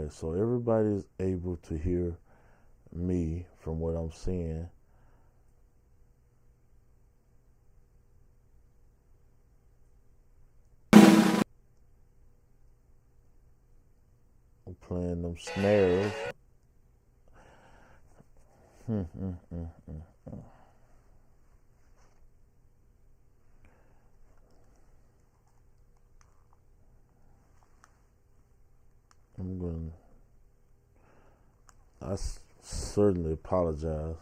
Okay, so everybody's able to hear me from what I'm seeing. I'm playing them snares. Hmm, hmm, hmm, hmm. I'm going. I certainly apologize.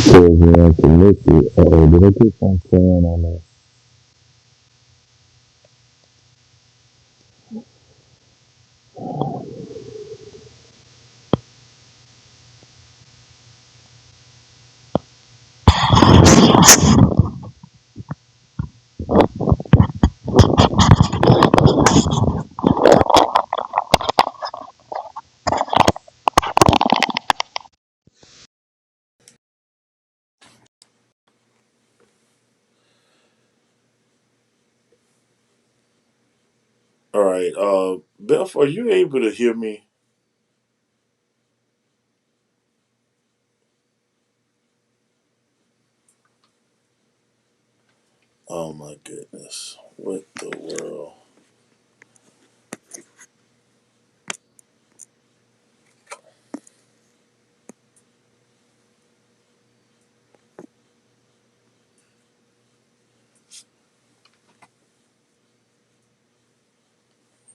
So everyone connected. Uh-oh, did I get some saying on that? All right, Beth, are you able to hear me? Oh my goodness. What the world?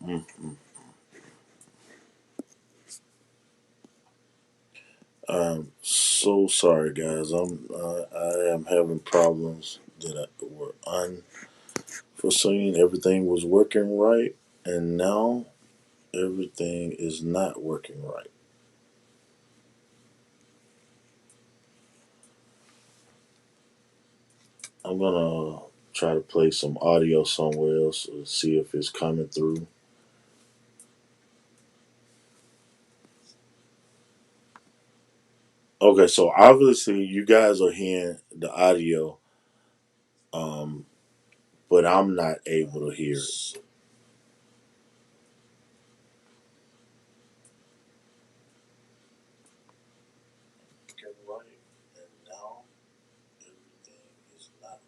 Mm-hmm. I'm so sorry, guys. I am having problems that were unforeseen. Everything was working right, and now everything is not working right. I'm gonna try to play some audio somewhere else to see if it's coming through. Okay, so obviously you guys are hearing the audio, um, but I'm not able to hear it. Right, and now everything is not.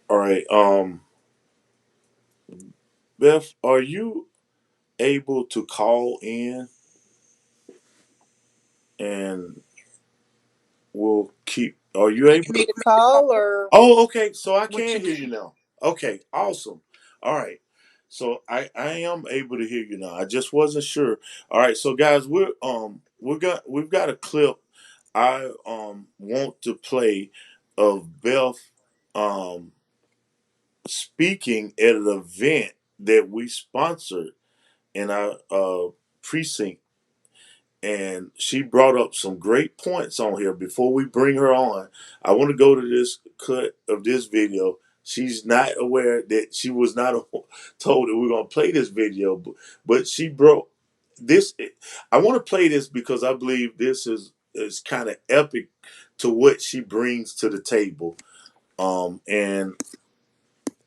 All right, Beth, are you able to call in and we'll keep? Are you able Me to? to call or Oh, okay. So I what can you hear you now. Okay, awesome. All right. So I am able to hear you now. I just wasn't sure. All right. So guys, we've got a clip I want to play of Beth um speaking at an event that we sponsored in our precinct, and she brought up some great points on here. Before we bring her on, I want to go to this cut of this video. She's not aware that she was not told that we're going to play this video, but she broke this. I want to play this because I believe this is kind of epic to what she brings to the table. And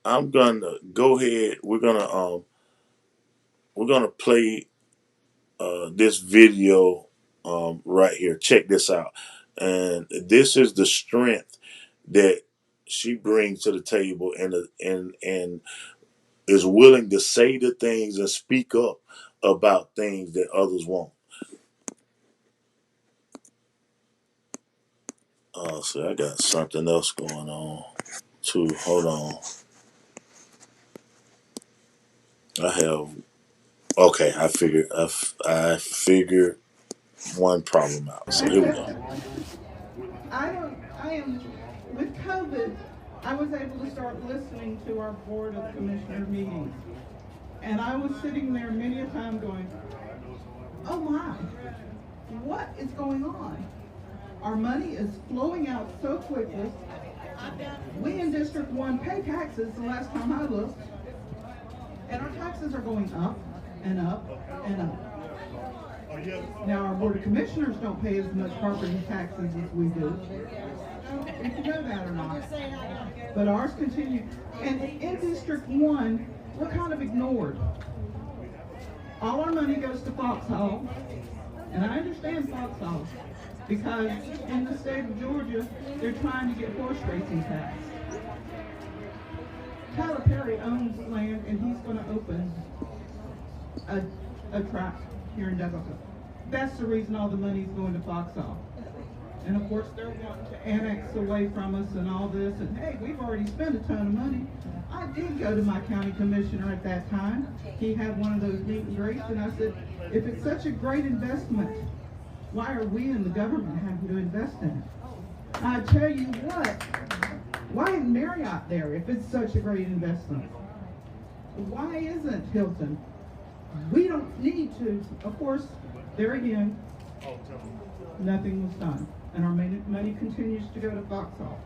I'm gonna go ahead. We're gonna play this video right here. Check this out. And this is the strength that she brings to the table, and is willing to say the things and speak up about things that others won't. So I got something else going on too. Hold on. I have okay. I figured one problem out. So here we go. I am with COVID. I was able to start listening to our board of commissioner meetings, and I was sitting there many a time going, "Oh my, what is going on? Our money is flowing out so quickly. We in District 1 pay taxes the last time I looked. And our taxes are going up and up and up. Now, our Board of Commissioners don't pay as much property taxes as we do. If you know that or not. But ours continue. And in District 1, we're kind of ignored. All our money goes to Foxhall. And I understand Foxhall. Because in the state of Georgia, they're trying to get horse racing tax. Tyler Perry owns land, and he's going to open a, a track here in Douglas. That's the reason all the money's going to Foxhall. And of course, they're wanting to annex away from us and all this. And hey, we've already spent a ton of money. I did go to my county commissioner at that time. He had one of those meet and greets, and I said, if it's such a great investment, why are we in the government having to invest in it? I tell you what, why isn't Marriott there if it's such a great investment? Why isn't Hilton? We don't need to. Of course, there again, nothing was done. And our money continues to go to Foxhall.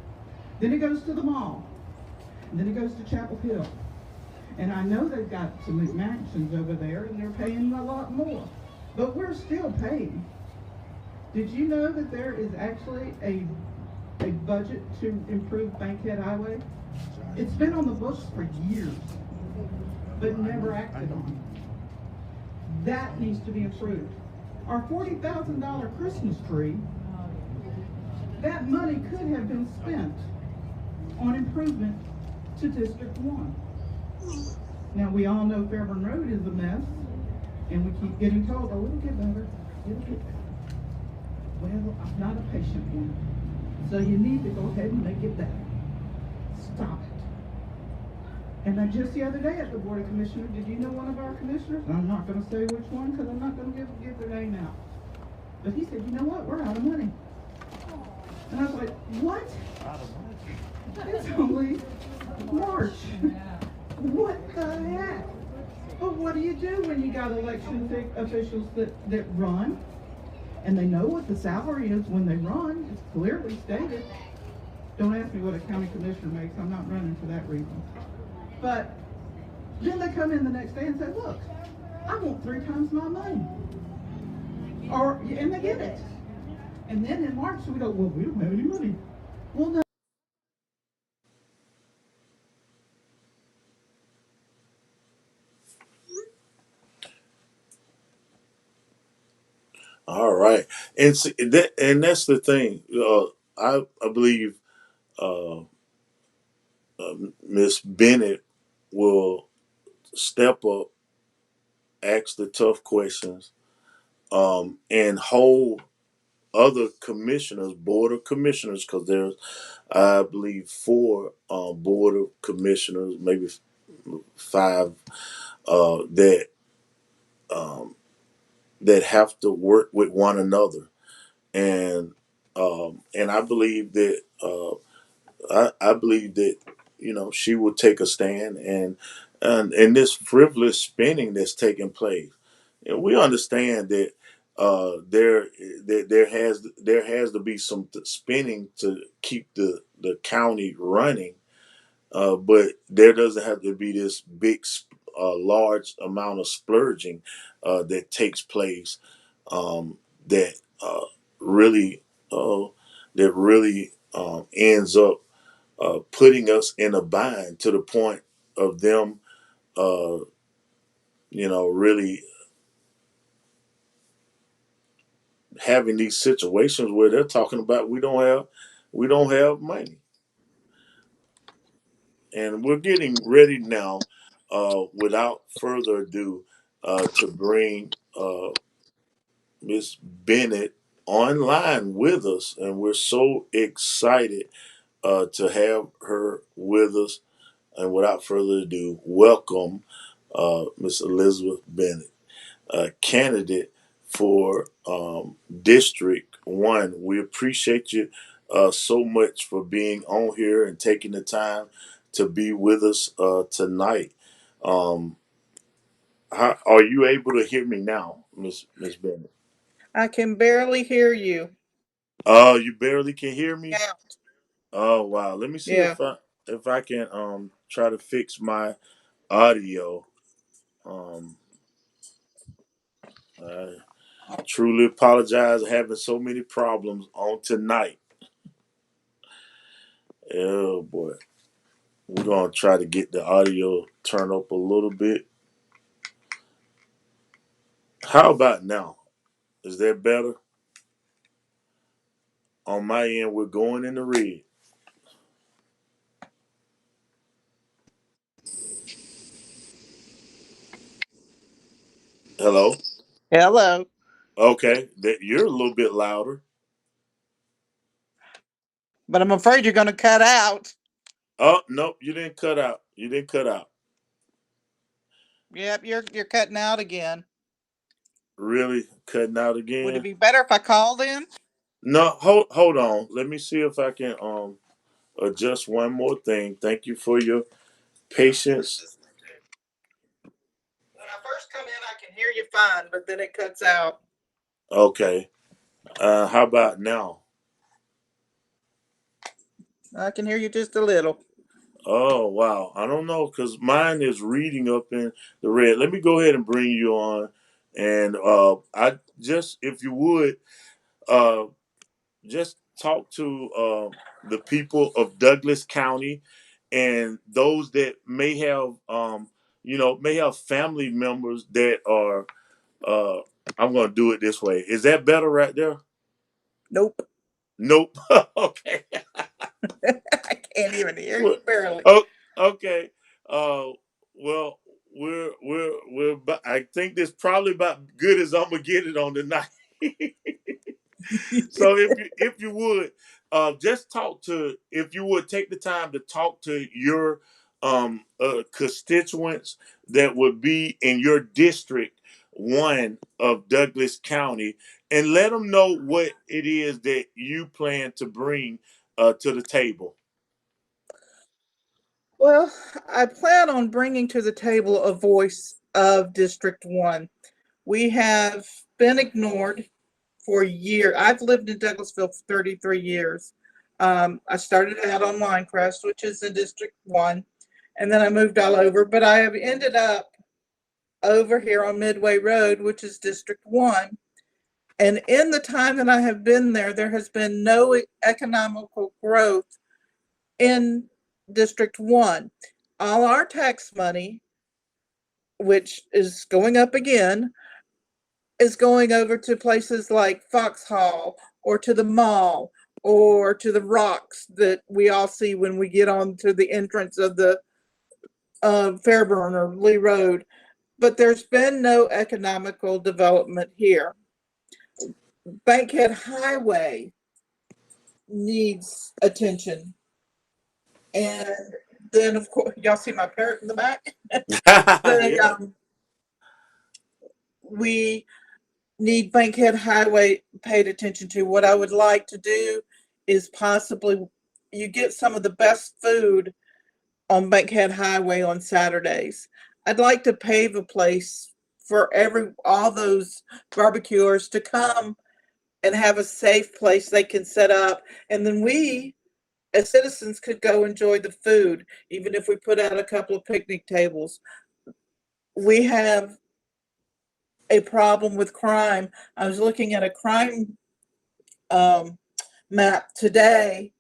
Then it goes to the mall. And then it goes to Chapel Hill. And I know they've got some mansions over there, and they're paying a lot more. But we're still paying. Did you know that there is actually a budget to improve Bankhead Highway? It's been on the books for years, but never acted on. That needs to be improved. Our $40,000 Christmas tree, that money could have been spent on improvement to District 1. Now, we all know Fairburn Road is a mess, and we keep getting told, oh, it'll get better, it'll get better. Well, I'm not a patient one, so you need to go ahead and make it better. Stop it. And then just the other day at the Board of Commissioners, did you know one of our commissioners? I'm not going to say which one because I'm not going to give their name out. But he said, you know what? We're out of money. And I was like, what? It's only March. What the heck? But what do you do when you got election officials that run? And they know what the salary is when they run. It's clearly stated. Don't ask me what a county commissioner makes. I'm not running for that reason. But then they come in the next day and say, look, I want 3 times my money. And they get it. And then in March, we go, well, we don't have any money. Well, no. All right, and see, that's the thing. I believe uh, Miss Bennett will step up, ask the tough questions, and hold other commissioners, board of commissioners, because there's, I believe, 4 board of commissioners, maybe 5, that um, that have to work with one another, and I believe that I believe that she will take a stand, and this frivolous spending that's taking place. We understand that there has to be some spending to keep the county running, but there doesn't have to be this big, large amount of splurging that takes place, that really uh, ends up putting us in a bind to the point of them, uh, really having these situations where they're talking about we don't have money, and we're getting ready now, without further ado, to bring Miss Bennett online with us, and we're so excited to have her with us. And without further ado, welcome Miss Elizabeth Bennett, candidate for District 1. We appreciate you so much for being on here and taking the time to be with us tonight. Um, are you able to hear me now, Miss Bennett? I can barely hear you. Oh, you barely can hear me? Yeah. Oh wow. Let me see Yeah. if I can try to fix my audio. Um, I truly apologize for having so many problems on tonight. Oh boy. We're gonna try to get the audio turned up a little bit. How about now? Is that better? On my end, we're going in the red. Hello? Hello. Okay, that you're a little bit louder. But I'm afraid you're going to cut out. Oh, nope, you didn't cut out. You didn't cut out. Yep, you're cutting out again. Really cutting out Would it again? be better if I called in? No, hold on. Let me see if I can adjust one more thing. Thank you for your patience. When I first come in, I can hear you fine, but then it cuts out. Okay. How about now? I can hear you just a little. Oh wow. I don't know because mine is reading up in the red. Let me go ahead and bring you on, and I just if you would uh just talk to the people of Douglas County and those that may have may have family members that are uh I'm gonna do it this way. Is that better right there? Nope. Nope. Okay. I can't even hear Well, you barely. oh, okay. Uh, well, we're. I think this probably about good as I'm gonna get it on tonight. So if you would, just talk to if you would take the time to talk to your constituents that would be in your district one of Douglas County, and let them know what it is that you plan to bring to the table. Well, I plan on bringing to the table a voice of District 1. We have been ignored for years. I've lived in Douglasville for 33 years. I started out on Minecraft, which is in District 1, and then I moved all over, but I have ended up over here on Midway Road, which is District 1. And in the time that I have been there, there has been no economical growth in District 1. All our tax money, which is going up again, is going over to places like Foxhall or to the mall or to the rocks that we all see when we get on to the entrance of the Fairburn or Lee Road. But there's been no economical development here. Bankhead Highway needs attention. And then, of course, y'all see my parrot in the back? They, Yeah. we need Bankhead Highway paid attention to. What I would like to do is possibly you get some of the best food on Bankhead Highway on Saturdays. I'd like to pave a place for all those barbecuers to come and have a safe place they can set up, and then we as citizens could go enjoy the food, even if we put out a couple of picnic tables. We have a problem with crime. I was looking at a crime um, map today,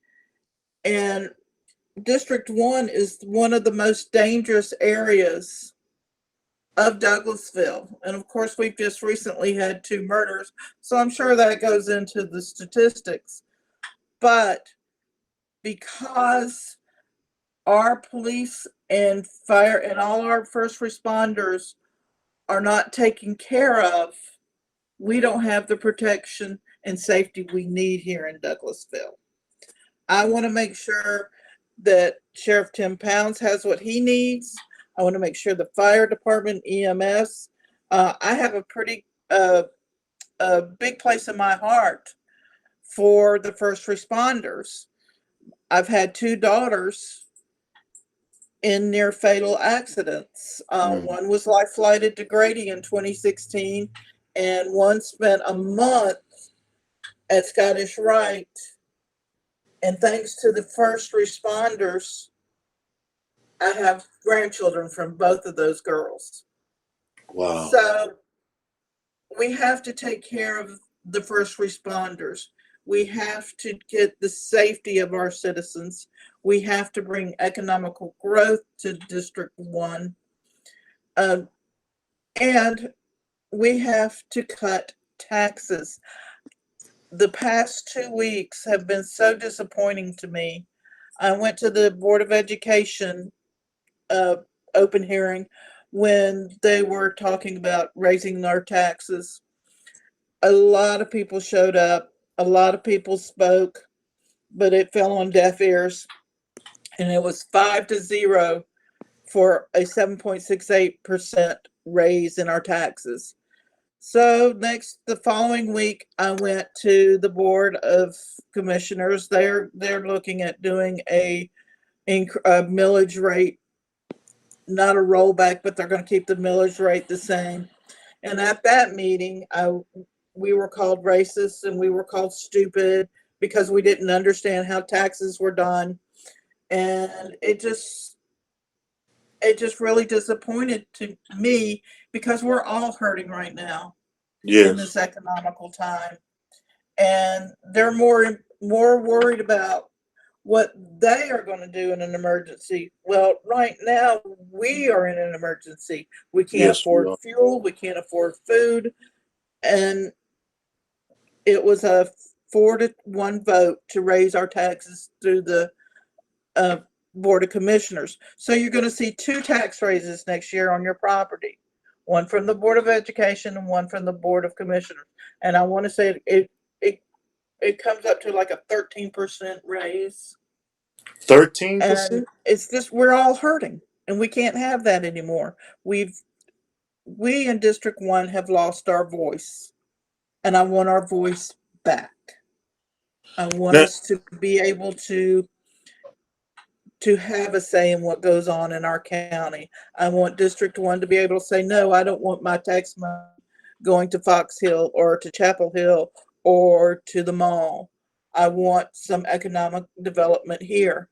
and District 1 is one of the most dangerous areas of Douglasville. And of course, we've just recently had 2 murders, so I'm sure that goes into the statistics. But because our police and fire and all our first responders are not taken care of, we don't have the protection and safety we need here in Douglasville. I want to make sure that Sheriff Tim Pounds has what he needs. I want to make sure the fire department, EMS. I have a big place in my heart for the first responders. I've had 2 daughters in near fatal accidents. Mm. One was life flighted to Grady in 2016, and one spent a month at Scottish Rite. And thanks to the first responders, I have grandchildren from both of those girls. Wow. So we have to take care of the first responders. We have to get the safety of our citizens. We have to bring economical growth to District 1. Um, and we have to cut taxes. The past 2 weeks have been so disappointing to me. I went to the Board of Education uh, open hearing when they were talking about raising our taxes. A lot of people showed up, a lot of people spoke, but it fell on deaf ears. And it was 5-0 for a 7.68% raise in our taxes. So the following week, I went to the Board of Commissioners. They're looking at doing a millage rate, not a rollback, but they're going to keep the millage rate the same. And at that meeting, we were called racist and we were called stupid because we didn't understand how taxes were done. And it just really disappointed to me because we're all hurting right now in Yes. this economical time. And they're more worried about what they are going to do in an emergency. Well, right now we are in an emergency. We can't Yes, we afford are. fuel, we can't afford food, and it was a 4-1 vote to raise our taxes through the uh, Board of Commissioners. So you're going to see 2 tax raises next year on your property, one from the Board of Education and one from the Board of Commissioners. And I want to say it comes up to like a 13% raise. And 13%? it's just we're all hurting, and we can't have that anymore. We in District 1 have lost our voice, and I want our voice back. I want Now, us to be able to have a say in what goes on in our county. I want District 1 to be able to say, no, I don't want my tax money going to Fox Hill or to Chapel Hill or to the mall. I want some economic development here.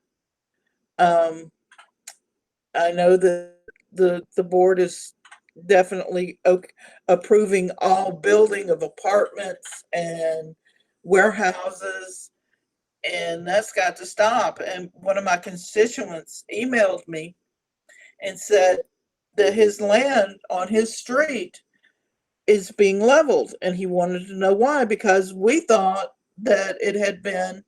Um, I know that the board is definitely approving all building of apartments and warehouses, and that's got to stop. And one of my constituents emailed me and said that his land on his street is being leveled, and he wanted to know why, because we thought that it had been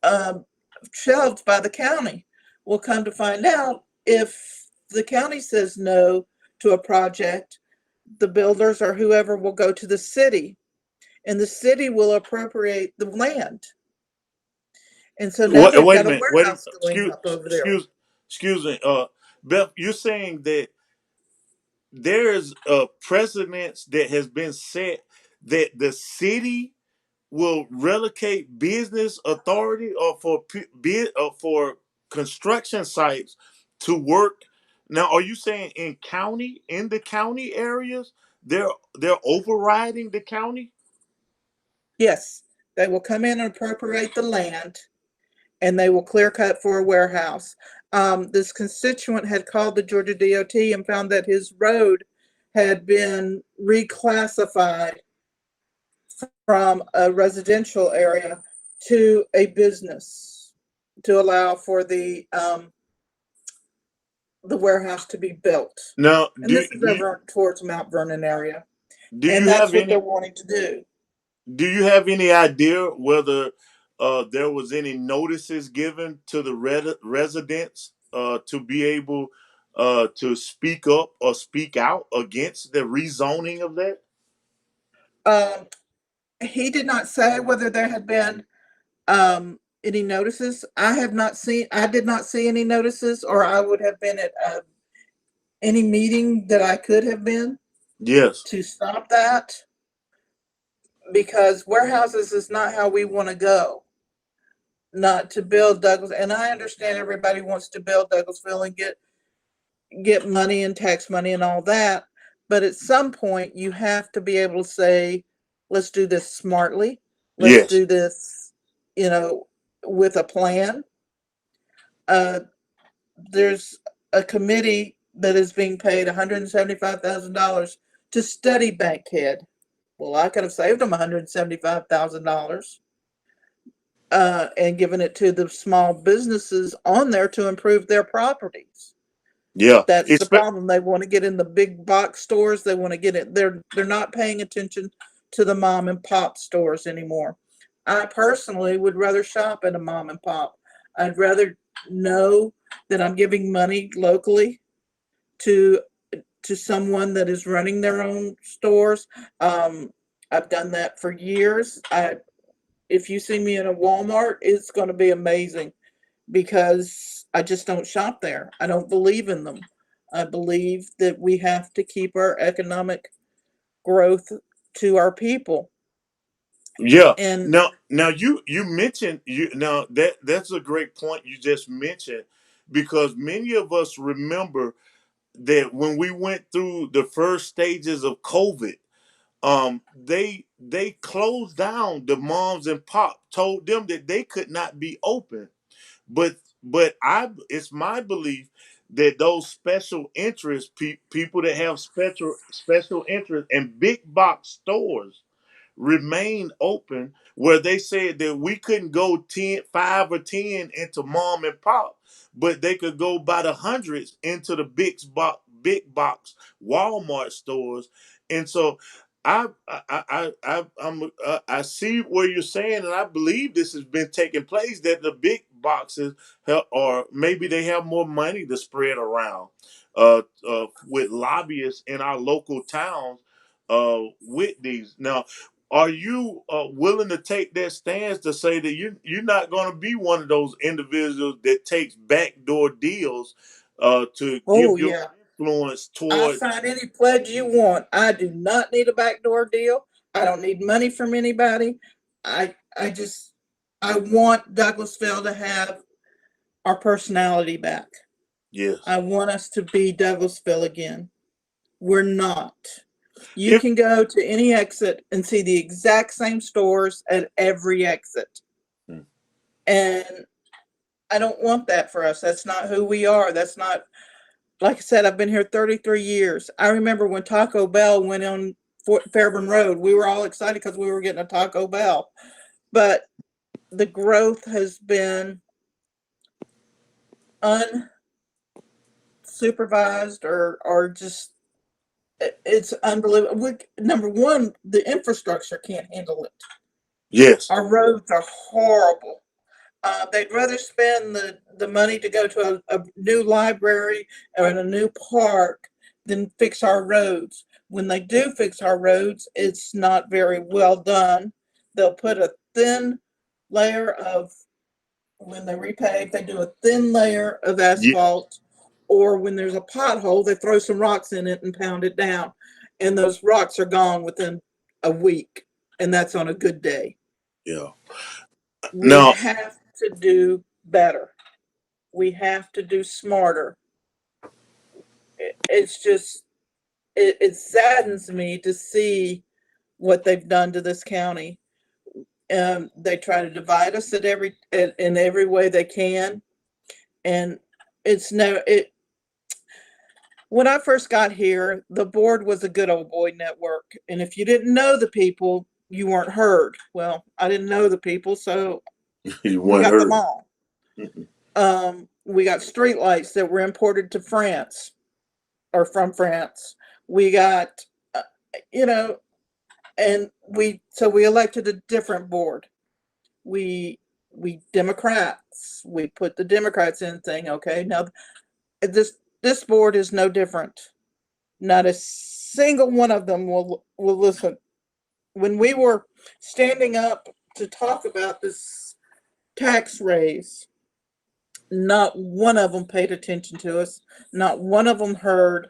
um, shelved by the county. We'll come to find out, if the county says no to a project, the builders or whoever will go to the city, and the city will appropriate the land. And so now they've wait a got a minute. Wait a minute. warehouse going up over there. Excuse me. Beth, you're saying that there's a precedence that has been set that the city will relocate business authority or for bid or for construction sites to work. Now, are you saying in the county areas, they're overriding the county? Yes, they will come in and appropriate the land, and they will clear cut for a warehouse. This constituent had called the Georgia DOT and found that his road had been reclassified from a residential area to a business to allow for the warehouse to be built. Now, And this is over towards Mount Vernon area. do And you that's have what they're any wanting to do. do you have any idea whether there was any notices given to the residents to be able to speak up or speak out against the rezoning of that? Um, he did not say whether there had been any notices. I did not see any notices, or I would have been at any meeting that I could have been Yes, to stop that, because warehouses is not how we want to go. Not to build Douglas, and I understand everybody wants to build Douglasville and get money and tax money and all that, but at some point you have to be able to say, let's do this smartly. Let's yes. do this, with a plan. Uh, there's a committee that is being paid $175,000 to study Bankhead. Well, I could have saved them $175,000 and given it to the small businesses on there to improve their properties. Yeah. That's the It's problem. They want to get in the big box stores. They want to get it. They're not paying attention to the mom and pop stores anymore. I personally would rather shop at a mom and pop. I'd rather know that I'm giving money locally to someone that is running their own stores. I've done that for years. If you see me in a Walmart, it's going to be amazing because I just don't shop there. I don't believe in them. I believe that we have to keep our economic growth to our people. Yeah. And Now you mentioned now that's a great point you just mentioned, because many of us remember that when we went through the first stages of COVID, they closed down the moms and pop, told them that they could not be open. But I it's my belief that those special interest people that have special interest in big box stores remain open, where they said that we couldn't go 10, 5 or 10 into mom and pop, but they could go by the hundreds into the big box Walmart stores. And so I see where you're saying, and I believe this has been taking place, that the big boxes have, or maybe they have more money to spread around, with lobbyists in our local towns, with these. Now, are you willing to take that stance to say that you're not going to be one of those individuals that takes backdoor deals to oh give your yeah, influence I'll toward? sign any pledge you want. I do not need a backdoor deal. I don't need money from anybody. I just I want Douglasville to have our personality back. Yes. I want us to be Douglasville again. We're not. You If can go to any exit and see the exact same stores at every exit. Hmm. And I don't want that for us. That's not who we are. That's not, like I said, I've been here 33 years. I remember when Taco Bell went on Fairburn Road, we were all excited because we were getting a Taco Bell. But the growth has been unsupervised or just, it's unbelievable. Number one, the infrastructure can't handle it. yes, Our roads are horrible. They'd rather spend the money to go to a new library or a new park than fix our roads. When they do fix our roads, it's not very well done. They'll put a thin layer of, when they repave, they do a thin layer of yeah, asphalt, or when there's a pothole, they throw some rocks in it and pound it down. And those rocks are gone within a week, and that's on a good day. yeah. We Now, have to do better. We have to do smarter. It's just, it saddens me to see what they've done to this county. They try to divide us in every way they can, and it's no it. When I first got here, the board was a good old boy network, and if you didn't know the people, you weren't heard. Well, I didn't know the people, so you we weren't got them heard. all. We got streetlights that were imported to France or from France. We got, uh, you know, and we elected a different board. We we Democrats. We put the Democrats in thing. Okay, now this board is no different. Not a single one of them will listen. When we were standing up to talk about this tax raise, not one of them paid attention to us. Not one of them heard,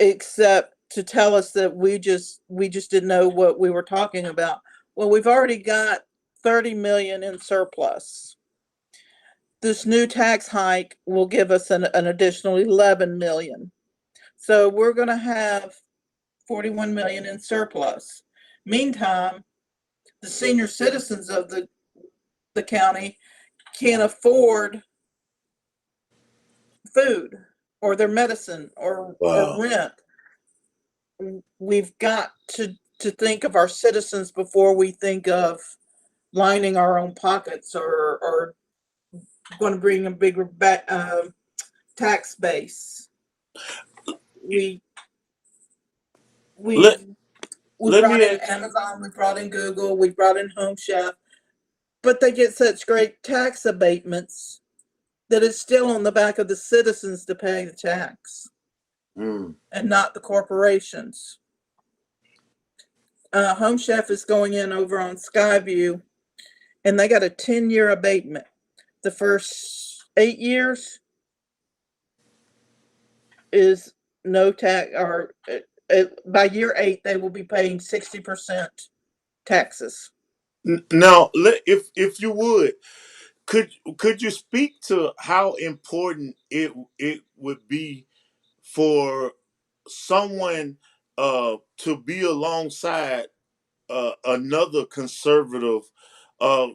except to tell us that we just didn't know what we were talking about. Well, we've already got 30 million in surplus. This new tax hike will give us an additional 11 million. So we're going to have 41 million in surplus. Meantime, the senior citizens of the county can't afford food. or their medicine or Wow. rent. We've got to think of our citizens before we think of lining our own pockets or going to bring a bigger tax base. We Let we let brought me in ask. Amazon, we brought in Google, we brought in Home Chef, but they get such great tax abatements that it's still on the back of the citizens to pay the tax Mm. and not the corporations. Home Chef is going in over on Skyview, and they got a 10-year abatement. The first 8 years is no tax, or by year 8 they will be paying 60% taxes. Now, if you would, could you speak to how important it would be for someone to be alongside another conservative?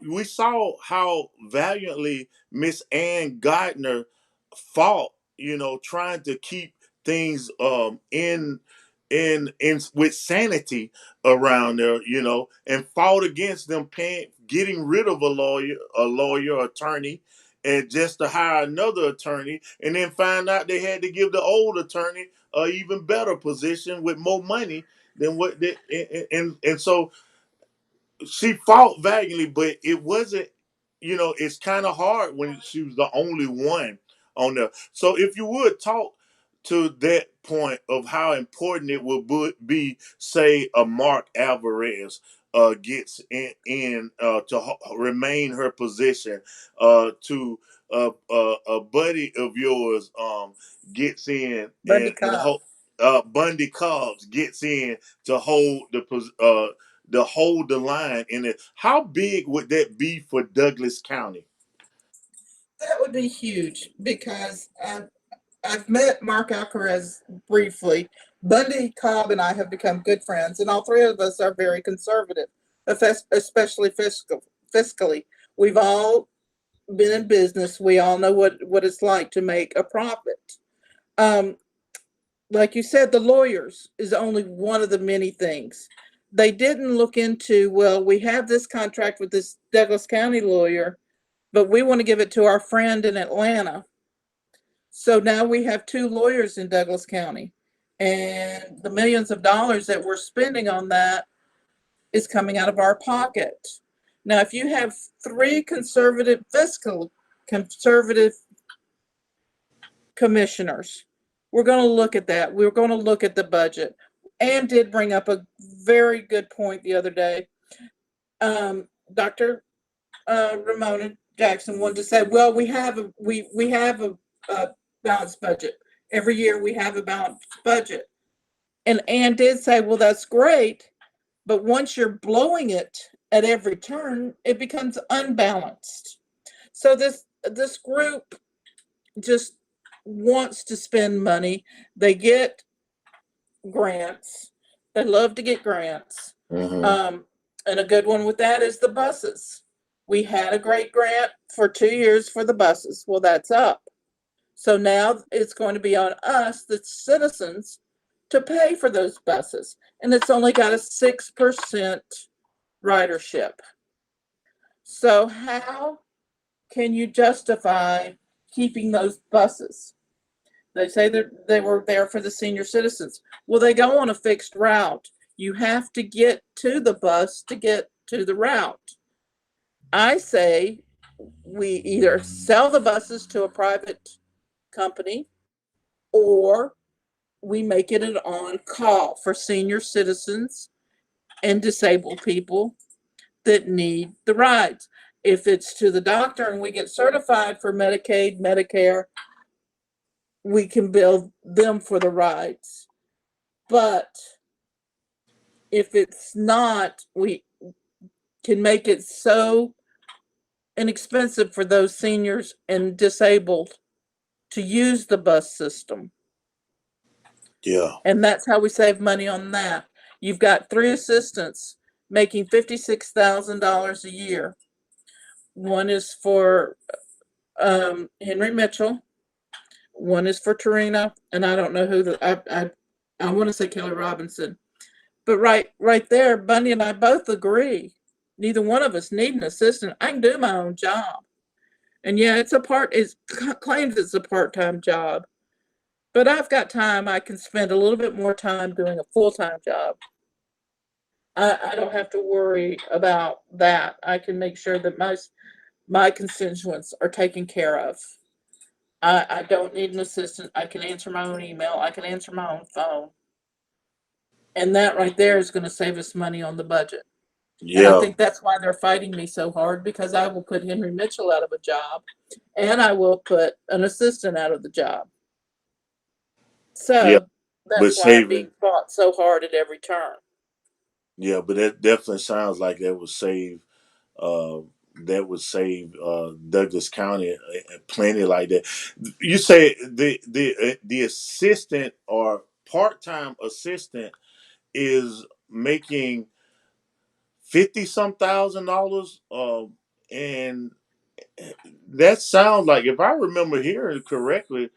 We saw how valiantly Miss Ann Gardner fought, trying to keep things in with sanity around there, and fought against them getting rid of a lawyer attorney, and just to hire another attorney, and then find out they had to give the old attorney a even better position with more money than what they, and so she fought valiantly, but it wasn't, it's kind of hard when she was the only one on there. So if you would talk to that point of how important it would be, say, a Mark Alvarez gets in to remain her position, to a buddy of yours gets in Bundy and Cobb. Bundy Cobbs gets in to hold the line in it. How big would that be for Douglas County? That would be huge because I've met Mark Alcaraz briefly. Bundy Cobb and I have become good friends, and all three of us are very conservative, especially fiscally. We've all been in business. We all know what it's like to make a profit. Um, like you said, the lawyers is only one of the many things. They didn't look into, well, we have this contract with this Douglas County lawyer, but we want to give it to our friend in Atlanta. So now we have two lawyers in Douglas County, and the millions of dollars that we're spending on that is coming out of our pocket. Now, if you have three conservative commissioners, we're going to look at that. We're going to look at the budget. Ann did bring up a very good point the other day. Dr. Ramona Jackson wanted to say, well, we have a balanced budget. Every year we have a balanced budget. And Ann did say, well, that's great, but once you're blowing it at every turn, it becomes unbalanced. So this group just wants to spend money. They get grants. They love to get grants. Mm-hmm. And a good one with that is the buses. We had a great grant for 2 years for the buses. Well, that's up. So now it's going to be on us, the citizens, to pay for those buses. And it's only got a 6% ridership. So how can you justify keeping those buses? They say that they were there for the senior citizens. Well, they go on a fixed route. You have to get to the bus to get to the route. I say we either sell the buses to a private company or we make it an on call for senior citizens and disabled people that need the rides. If it's to the doctor and we get certified for Medicaid, Medicare, we can bill them for the rides. But if it's not, we can make it so inexpensive for those seniors and disabled to use the bus system. Yeah. And that's how we save money on that. You've got three assistants making $56,000 a year. One is for Henry Mitchell, One is for Tarina, and I don't know who I want to say Kelly Robinson. But right there, Bundy and I both agree. Neither one of us need an assistant. I can do my own job. And yeah, it claims it's a part-time job. But I've got time. I can spend a little bit more time doing a full-time job. I don't have to worry about that. I can make sure that my constituents are taken care of. I don't need an assistant. I can answer my own email. I can answer my own phone. And that right there is going to save us money on the budget. And I Yeah, think that's why they're fighting me so hard, because I will put Henry Mitchell out of a job and I will put an assistant out of the job. yeah, So but that's why I'm saving, being fought so hard at every turn. yeah, but that definitely sounds like uh, that would save Douglas County plenty like that. You say the assistant or part time assistant is making 50 some $1,000, and that sounds like, if I remember hearing correctly,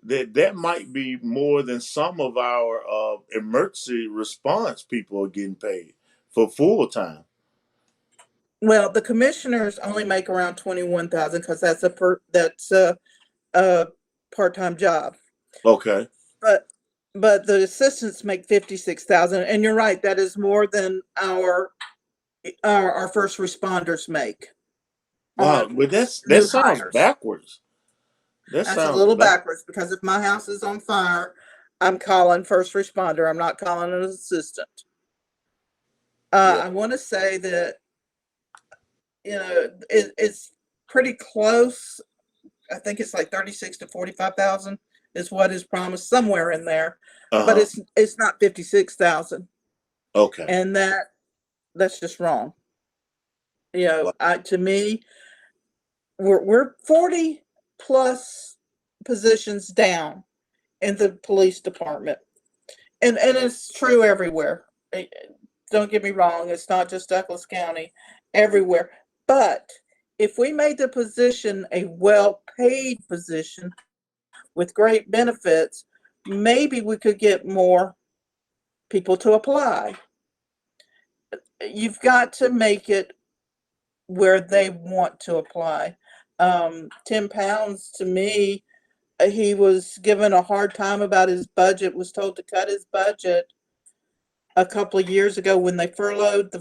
that might be more than some of our emergency response people are getting paid for full time. Well, the commissioners only make around 21,000 because that's a part-time job. Okay. But the assistants make 56,000, and you're right, that is more than our first responders make Wow, on but that new sounds hires. backwards. That That's a sounds little back. backwards, because if my house is on fire, I'm calling first responder. I'm not calling an assistant. Yeah. I want to say that it's pretty close. I think it's like 36 to 45,000 is what is promised, somewhere in there, Uh but huh. it's not 56,000, Okay. and that's just wrong. Wow. To me, we're 40 plus positions down in the police department, and it's true everywhere. Don't get me wrong, it's not just Douglas County, everywhere. But if we made the position a well-paid position with great benefits, maybe we could get more people to apply. You've got to make it where they want to apply. Tim Pounds, to me, he was given a hard time about his budget, was told to cut his budget a couple of years ago when they furloughed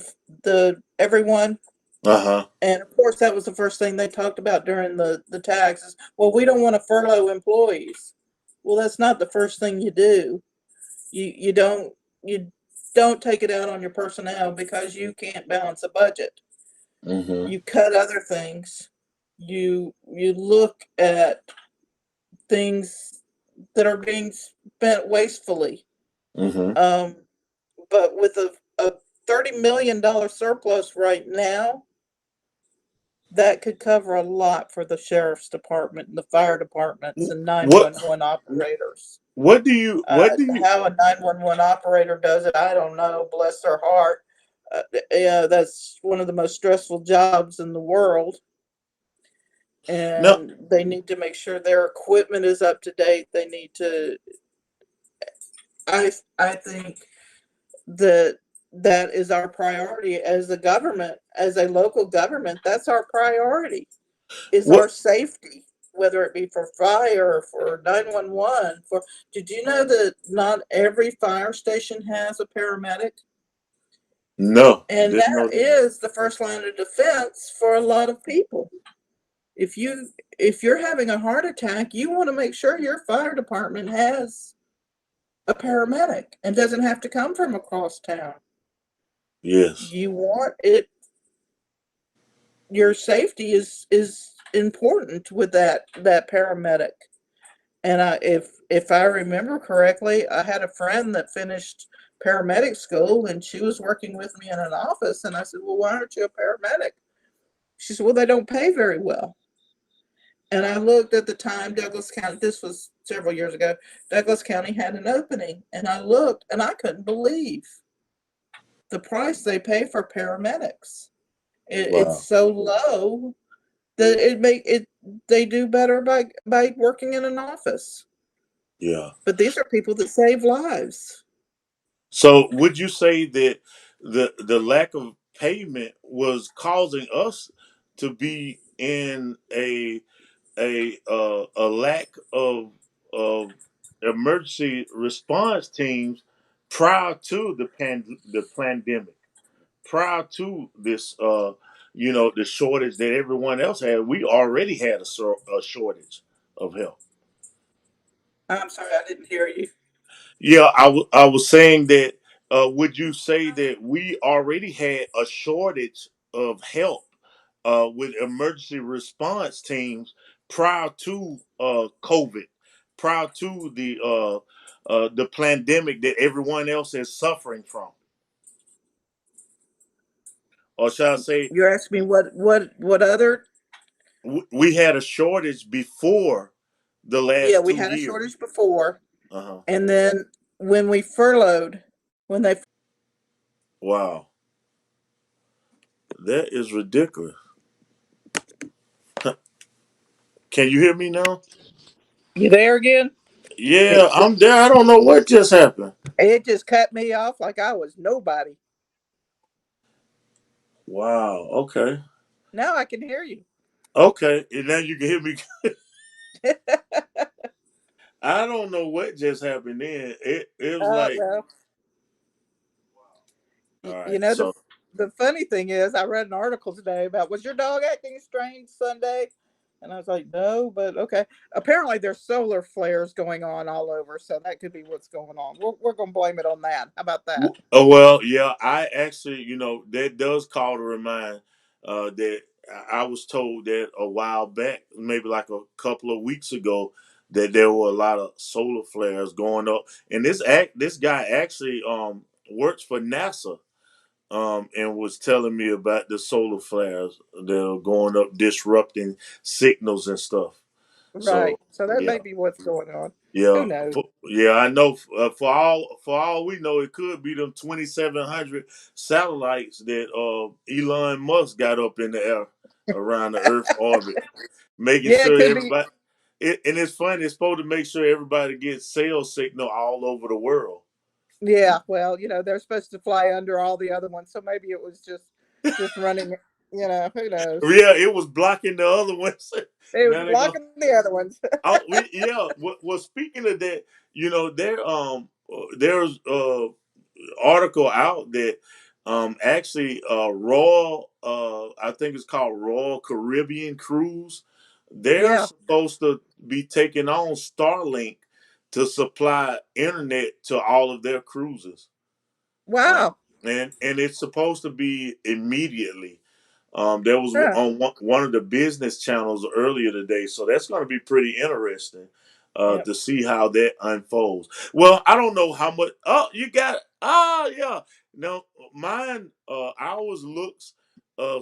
the everyone. Uh huh. And of course, that was the first thing they talked about during the taxes. Well, we don't want to furlough employees. Well, that's not the first thing you do. You don't take it out on your personnel because you can't balance a budget. Mm-hmm. You cut other things. You look at things that are being spent wastefully. Mm-hmm. Um, but with a $30 million surplus right now, that could cover a lot for the sheriff's department and the fire departments and What 911 operators. what do you How a 911 operator does it, I don't know. Bless their heart. Yeah, that's one of the most stressful jobs in the world. no And they need to make sure their equipment is up to date. They need to. I think that that is our priority as a government, as a local government. That's our priority. Is our what safety, whether it be for fire, for 911. For Did you know that not every fire station has a paramedic? no And didn't that know that. is the first line of defense for a lot of people. If you're having a heart attack, you want to make sure your fire department has a paramedic and doesn't have to come from across town. Yes. You want it. Your safety is important with that paramedic. And if I remember correctly, I had a friend that finished paramedic school, and she was working with me in an office, and I said, "Well, why aren't you a paramedic?" She said, "Well, they don't pay very well." And I looked at the time, Douglas County, this was several years ago, Douglas County had an opening, and I looked and I couldn't believe the price they pay for paramedics. It's Wow. so low it make it they do better by working in an office. Yeah. But these are people that save lives. So would you say that the lack of payment was causing us to be in a lack of emergency response teams prior to the pandemic, prior to this the shortage that everyone else had? We already had a shortage of help. I'm sorry, I didn't hear you. Yeah, I was saying that. Would you say that we already had a shortage of help with emergency response teams prior to COVID, prior to the pandemic that everyone else is suffering from, or shall I say, You're asking me what other? we had a shortage before the Yeah, last we two had a years? shortage before, Uh huh. and then when we furloughed, when they Wow, that is ridiculous. Can you hear me now? you there again? Yeah, It I'm there. I don't know what just happened. it just cut me off like I was nobody. Wow. Okay. Now I can hear you. Okay. And now you can hear me. I don't know what just happened then. It was like, Well, all you right. know the funny thing is, I read an article today about was your dog acting strange Sunday, and I was like, no, but okay. Apparently, there's solar flares going on all over, so that could be what's going on. We're gonna blame it on that. How about that? Oh well, yeah. I actually, that does call to remind that I was told that a while back, maybe like a couple of weeks ago, that there were a lot of solar flares going up, and this guy actually works for NASA, and was telling me about the solar flares that are going up, disrupting signals and stuff. So Right. So that yeah, may be what's going on. yeah, Who knows? yeah. I know. For all we know, it could be them 2,700 satellites that Elon Musk got up in the air around the Earth orbit, making Yeah, it sure could be. everybody. And it's funny. It's supposed to make sure everybody gets cell signal all over the world. Yeah. Well, they're supposed to fly under all the other ones, so maybe it was just running. Who knows? Yeah, it was blocking the other ones. It was Now they go. blocking the other ones. Oh, yeah. Well, speaking of that, there's article out that actually Royal, I think it's called Royal Caribbean Cruise. They're Yeah. supposed to be taking on Starlink to supply internet to all of their cruises. Um, Wow. and it's supposed to be immediately. There was Huh. on one of the business channels earlier today, so that's going to be pretty interesting Yep. to see how that unfolds. Well, I don't know how much. Oh, you got. Oh, yeah. No, mine. Ours looks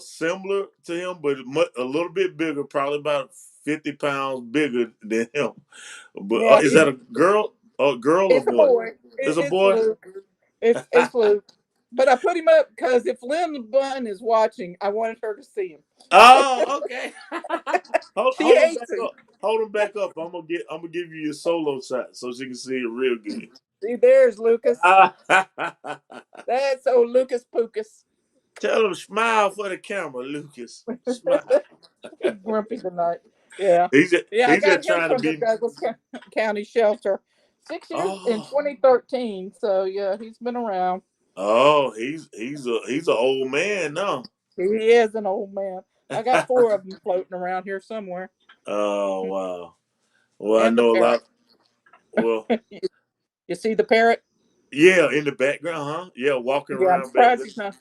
similar to him, but a little bit bigger, probably about 50 pounds bigger than him. But Yeah. is that a girl? A girl or It's a boy? boy. It's a It's boy. Luke. It's Luke. But I put him up because if Lynn Bunn is watching, I wanted her to see him. Oh, okay. hold, She hold him hates back him. up. Hold him back up. I'm gonna give you your solo shot so she can see it real good. See, there's Lucas. That's old Lucas Pookus. Tell him smile for the camera, Lucas. Smile. Grumpy tonight. Yeah. He's just, Yeah, I he's got just him trying to from the be. Douglas County shelter. 6 years in Oh, 2013. So yeah, he's been around. he's an old man now. He is an old man. I got four of them floating around here somewhere. Oh wow. Well, I And the know a parrot. lot. Well, You see the parrot? yeah, in the background, huh? Yeah, walking Yeah, I'm around back surprised there. he's not.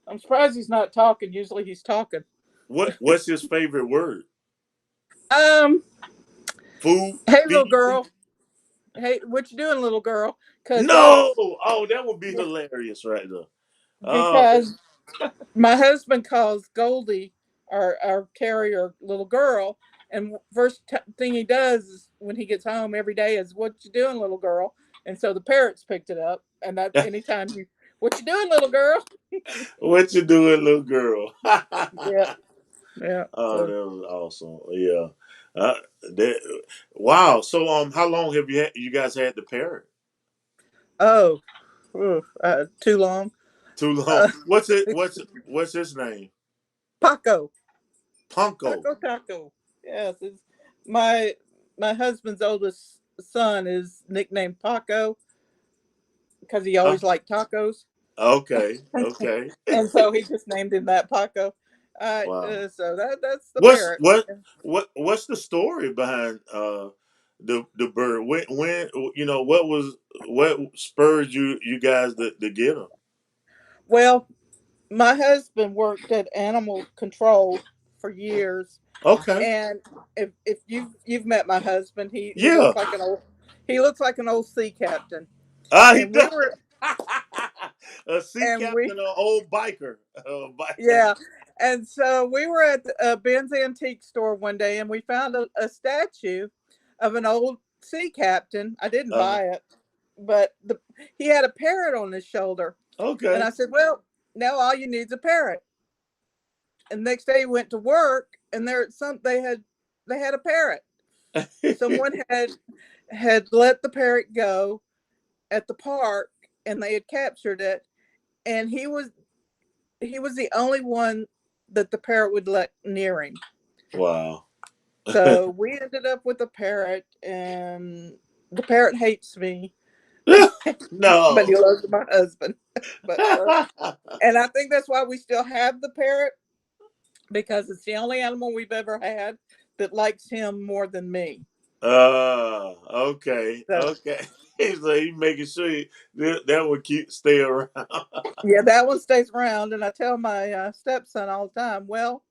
I'm surprised he's not talking. Usually he's talking. What's his favorite word? Um, Food? hey little Feed me? girl. Hey, what you doing, little girl? Because No! Oh, that would be hilarious right there. Oh, because my husband calls Goldie our carrier little girl, and thing he does is when he gets home every day is "What you doing, little girl?" And so the parrots picked it up, and that anytime you "What you doing, little girl?" what you doing, little girl? Yeah, Yeah. Oh, So, that was awesome. Yeah. Uh, that, wow. So how long have you guys had the parrot? oh, too long. Too long. Uh, What's his name? Paco, Punko. Paco Taco. Yes, it's my my husband's oldest son is nicknamed Paco because he Uh, always liked tacos, okay. Okay. and so he just named him that Paco. Wow. So that's the What's parrot. what's the story behind the bird? When what spurred you guys to get him? Well, my husband worked at animal control for years, Okay. and if you've met my husband, he Yeah. looks like an old sea captain, He and we does. were A sea and we captain, an old biker. yeah, and so we were at Ben's antique store one day, and we found a statue of an old sea captain. I didn't Uh, buy it, but he had a parrot on his shoulder, and okay. I said, "Well, now all you need is a parrot." And next day he went to work, and they had a parrot. Someone had let the parrot go at the park, and they had captured it, and he was the only one that the parrot would let near him. Wow. So we ended up with a parrot, and the parrot hates me, but No. he loves my husband. But and I think that's why we still have the parrot, because it's the only animal we've ever had that likes him more than me. Okay, So okay. So he making sure that would stay around. yeah, that one stays around, and I tell my stepson all the time, well,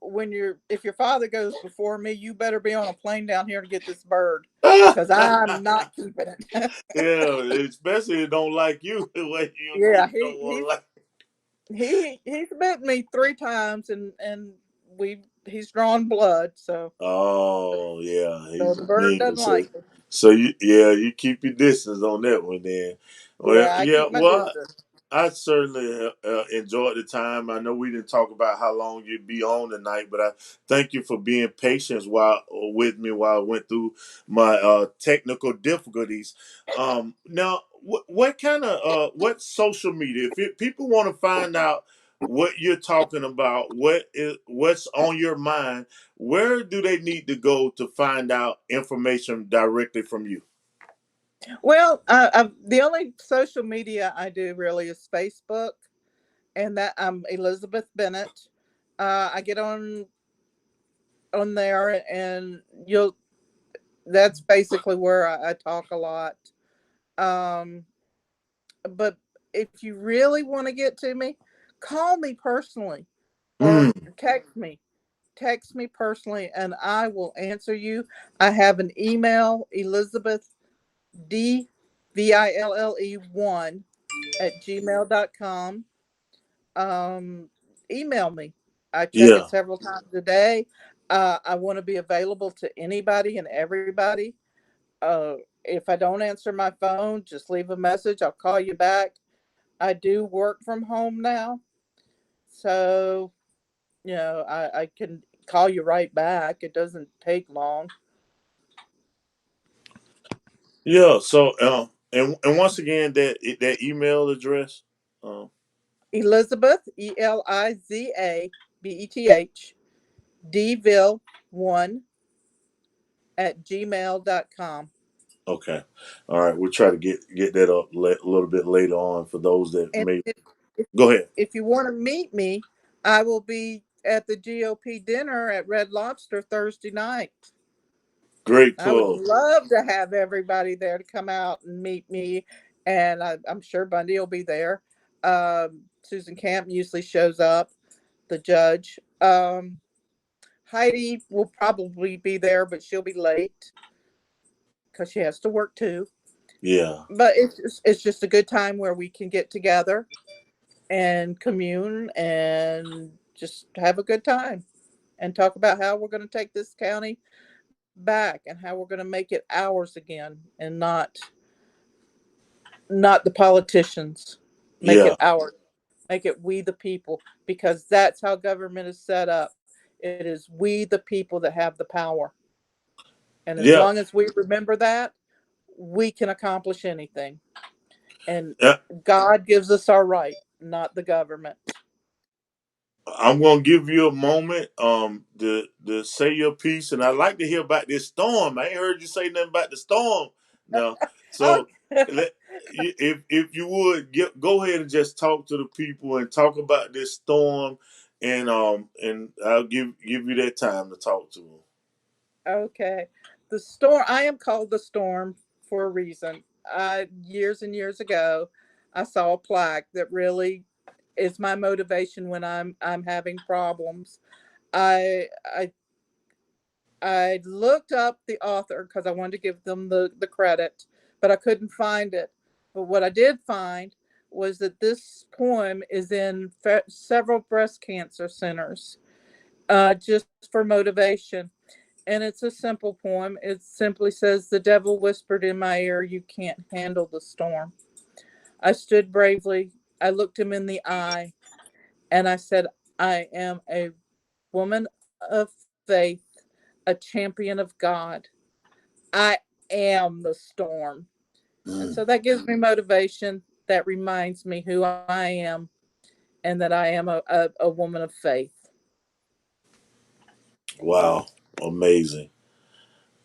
when if your father goes before me, you better be on a plane down here to get this bird, because I'm not keeping it. Yeah, especially if they don't like you the way you know Yeah, you don't want to like. he's met me 3 times, and he's drawn blood, Oh yeah, so he's the bird mean. doesn't like me. So you keep your distance on that one then. Well, Yeah, I yeah. keep my Well, distance. I certainly enjoyed the time. I know we didn't talk about how long you'd be on tonight, but I thank you for being patient while with me while I went through my technical difficulties. Now, what kind of what social media? People want to find out what you're talking about, what's on your mind, where do they need to go to find out information directly from you? Well, the only social media I do really is Facebook, and that I'm Elizabeth Bennett. I get on there, and you'll that's basically where I talk a lot. Um, but if you really want to get to me, call me personally or Mm, text me. Text me personally, and I will answer you. I have an email, Elizabeth DVILLE1 at gmail.com. Email me. I check it yeah. several times a day. I want to be available to anybody and everybody. If I don't answer my phone, just leave a message. I'll call you back. I do work from home now, so I can call you right back. It doesn't take long. Yeah. So, and once again, that email address. Um, Elizabeth ELIZABETH Deville1 at gmail.com. okay. All right. We'll try to get that up a little bit later on for those that And may. if, Go ahead. if you want to meet me, I will be at the GOP dinner at Red Lobster Thursday night. Great I would club. love to have everybody there to come out and meet me, and I'm sure Bundy will be there. Susan Camp usually shows up, the judge. Heidi will probably be there, but she'll be late because she has to work too. Yeah. But it's just a good time where we can get together and commune and just have a good time and talk about how we're going to take this county back and how we're going to make it ours again, and not the politicians. Make Yeah. it ours. make it we the people, because that's how government is set up. It is we the people that have the power. And as Yeah. long as we remember that, we can accomplish anything. And Yeah. God gives us our right, not the government. I'm gonna give you a moment to say your piece, and I'd like to hear about this storm. I ain't heard you say nothing about the storm. No, so Okay. if you would go ahead and just talk to the people and talk about this storm, and I'll give you that time to talk to them. Okay. The storm, I am called the storm for a reason. Years and years ago, I saw a plaque that really is my motivation when I'm having problems. I I I looked up the author because I wanted to give them the credit, but I couldn't find it. But what I did find was that this poem is in several breast cancer centers, just for motivation. And it's a simple poem. It simply says, "The devil whispered in my ear, you can't handle the storm. I stood bravely. I looked him in the eye, and I said, I am a woman of faith, a champion of God. I am the storm." And Mm. so that gives me motivation. That reminds me who I am, and that I am a woman of faith. Wow, amazing.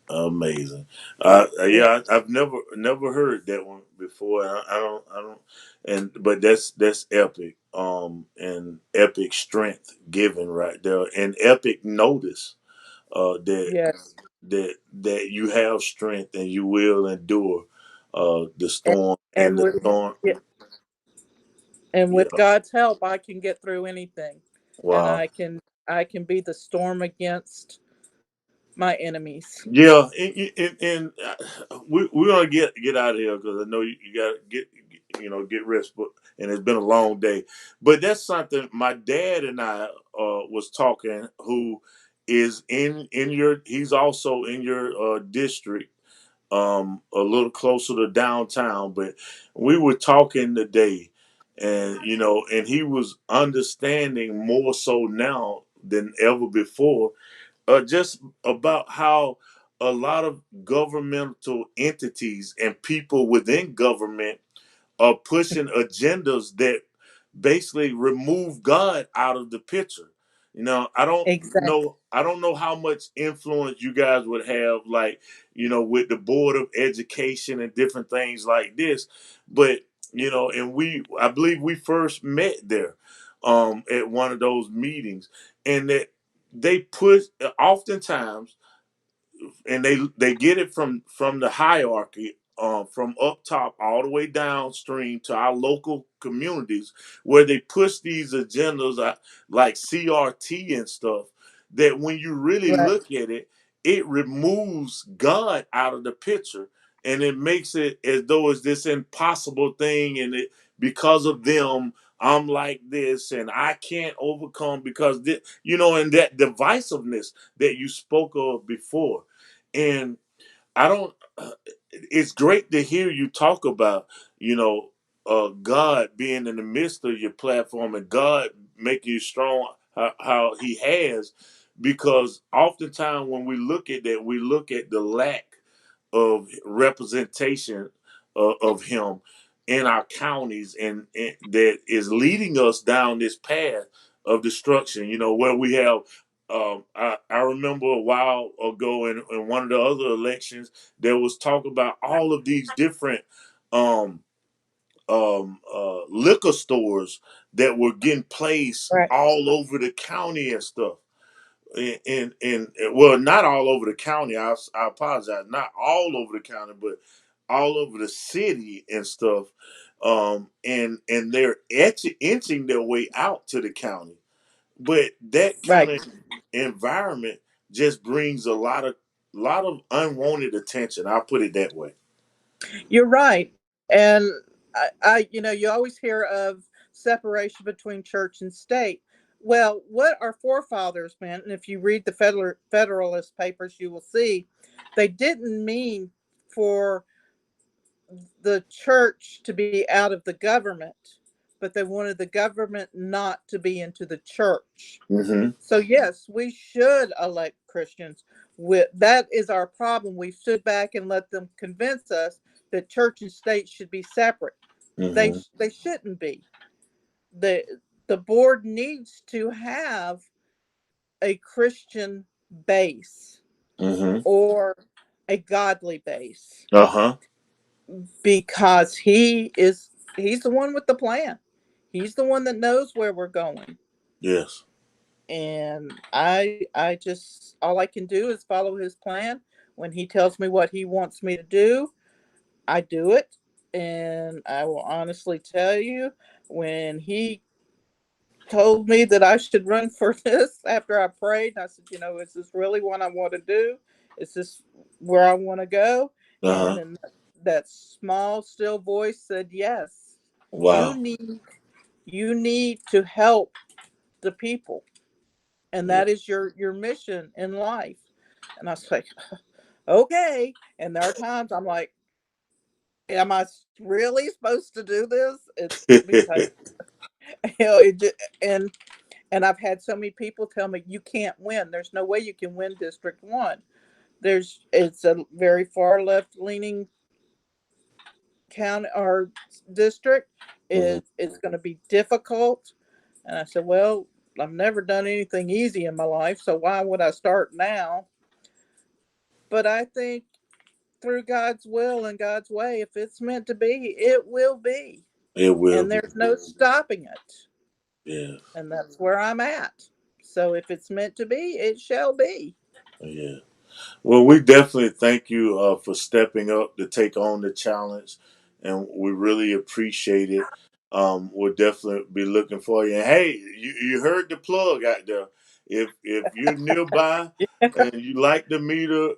Amazing. Yeah. Yeah, I've never heard that one before. I don't, and but that's epic. And epic strength given right there, and epic notice. That Yes. that you have strength and you will endure, the And, storm and and the with storm. yeah, and with Yeah. God's help, I can get through anything, and Wow. I can be the storm against my enemies. Yeah, we're gonna get out of here because I know you got to get rest, but and it's been a long day. But that's something my dad and I was talking. Who is in your? He's also in your district, a little closer to downtown. But we were talking today, and and he was understanding more so now than ever before, just about how a lot of governmental entities and people within government are pushing agendas that basically remove God out of the picture. Exactly. I don't know how much influence you guys would have, like, with the board of education and different things like this. But, and I believe we first met there at one of those meetings, and that they put oftentimes, and they get it from the hierarchy, from up top all the way downstream to our local communities, where they push these agendas, like CRT and stuff, that when you really Right. look at it, it removes God out of the picture, and it makes it as though it's this impossible thing, and it because of them I'm like this and I can't overcome because and that divisiveness that you spoke of before. And I don't. It's great to hear you talk about, God being in the midst of your platform and God making you strong, how He has, because oftentimes when we look at that, we look at the lack of representation of Him in our counties, and that is leading us down this path of destruction. Where we have. I remember a while ago in one of the other elections, there was talk about all of these different um, liquor stores that were getting placed Right. all over the county and stuff. And well, not all over the county. I apologize. Not all over the county, but all over the city and stuff. And they're inching their way out to the county. But that kind Right. of environment just brings a lot of unwanted attention. I'll put it that way. You're right. And you always hear of separation between church and state. Well, what our forefathers meant, and if you read the Federalist Papers, you will see they didn't mean for the church to be out of the government, but they wanted the government not to be into the church. Mm-hmm. So yes, we should elect Christians. That is our problem. We stood back and let them convince us that church and state should be separate. Mm-hmm. They shouldn't be. the The board needs to have a Christian base Mm-hmm. or a godly base, Uh-huh. because he's the one with the plan. He's the one that knows where we're going. Yes. And I just, all I can do is follow his plan. When he tells me what he wants me to do, I do it. And I will honestly tell you, when he told me that I should run for this after I prayed, and I said, is this really what I want to do? Is this where I want to go? And Uh-huh. then that small still voice said, yes, you Wow. need you need to help the people, and Yeah. that is your mission in life. And I was like, okay. And there are times I'm like, am I really supposed to do this? It's because it just, and I've had so many people tell me, you can't win. There's no way you can win District 1. It's a very far left leaning county or district. Mm-hmm. It's going to be difficult. And I said, well, I've never done anything easy in my life, so why would I start now? But I think through God's will and God's way, if it's meant to be, it will be. It will And be. there's no stopping it. Yeah. And that's where I'm at. So if it's meant to be, it shall be. Yeah. Well, we definitely thank you for stepping up to take on the challenge, and we really appreciate it. We'll definitely be looking for you. And hey, you heard the plug out there. If you're nearby and you like the meter,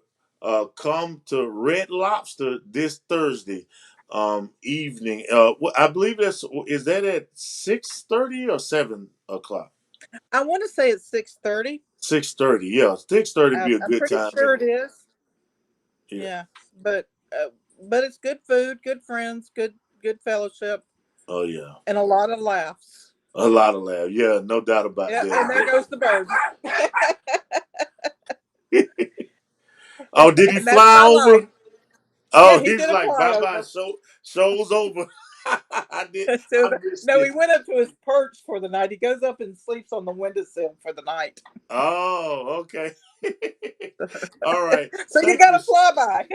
come to Red Lobster this Thursday evening. I believe is that at 6:30 or 7 o'clock? I want to say it's 6:30. 6:30. Yeah, 6:30 be a I'm good pretty time sure it anyway. is. Yeah. Yeah, but uh, but it's good food, good friends, good fellowship, Oh yeah. and a lot of laughs. A lot of laugh. Yeah, no doubt about Yeah, and there that. goes the bird. Oh, did he And that's fly my over? line. Yeah, Oh, he he's did a like, bye bye. flyover. Show's over. So I missed no, it. he went up to his perch for the night. He goes up and sleeps on the windowsill for the night. Oh, okay. All right. So you Thank got you. a flyby.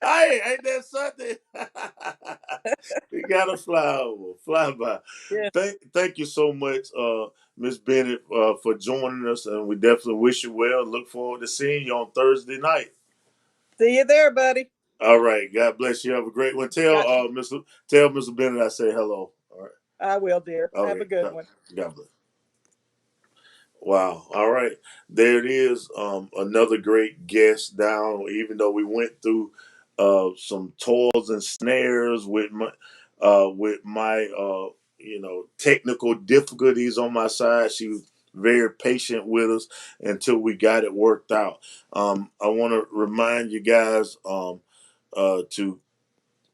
Hey, ain't that something? You gotta fly over, fly by. Yeah. Thank you so much, Miss Bennett, for joining us, and we definitely wish you well. Look forward to seeing you on Thursday night. See you there, buddy. All right. God bless you. Have a great one. God, Tell Mr. Bennett I say hello. All right. I will, dear. Have a Okay. good one. God bless. Wow. All right. There it is. Another great guest down. Even though we went through some toils and snares with my technical difficulties on my side, she was very patient with us until we got it worked out. I want to remind you guys to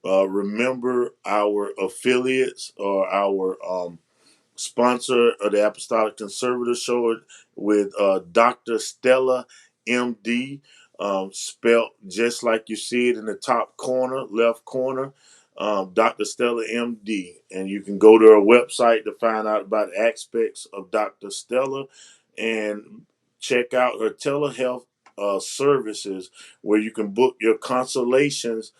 remember our affiliates or our sponsor of the Apostolic Conservative Show with Dr. Stella, MD, spelt just like you see it in the top corner, left corner. Dr. Stella, MD. And you can go to her website to find out about aspects of Dr. Stella and check out her telehealth services where you can book your consultations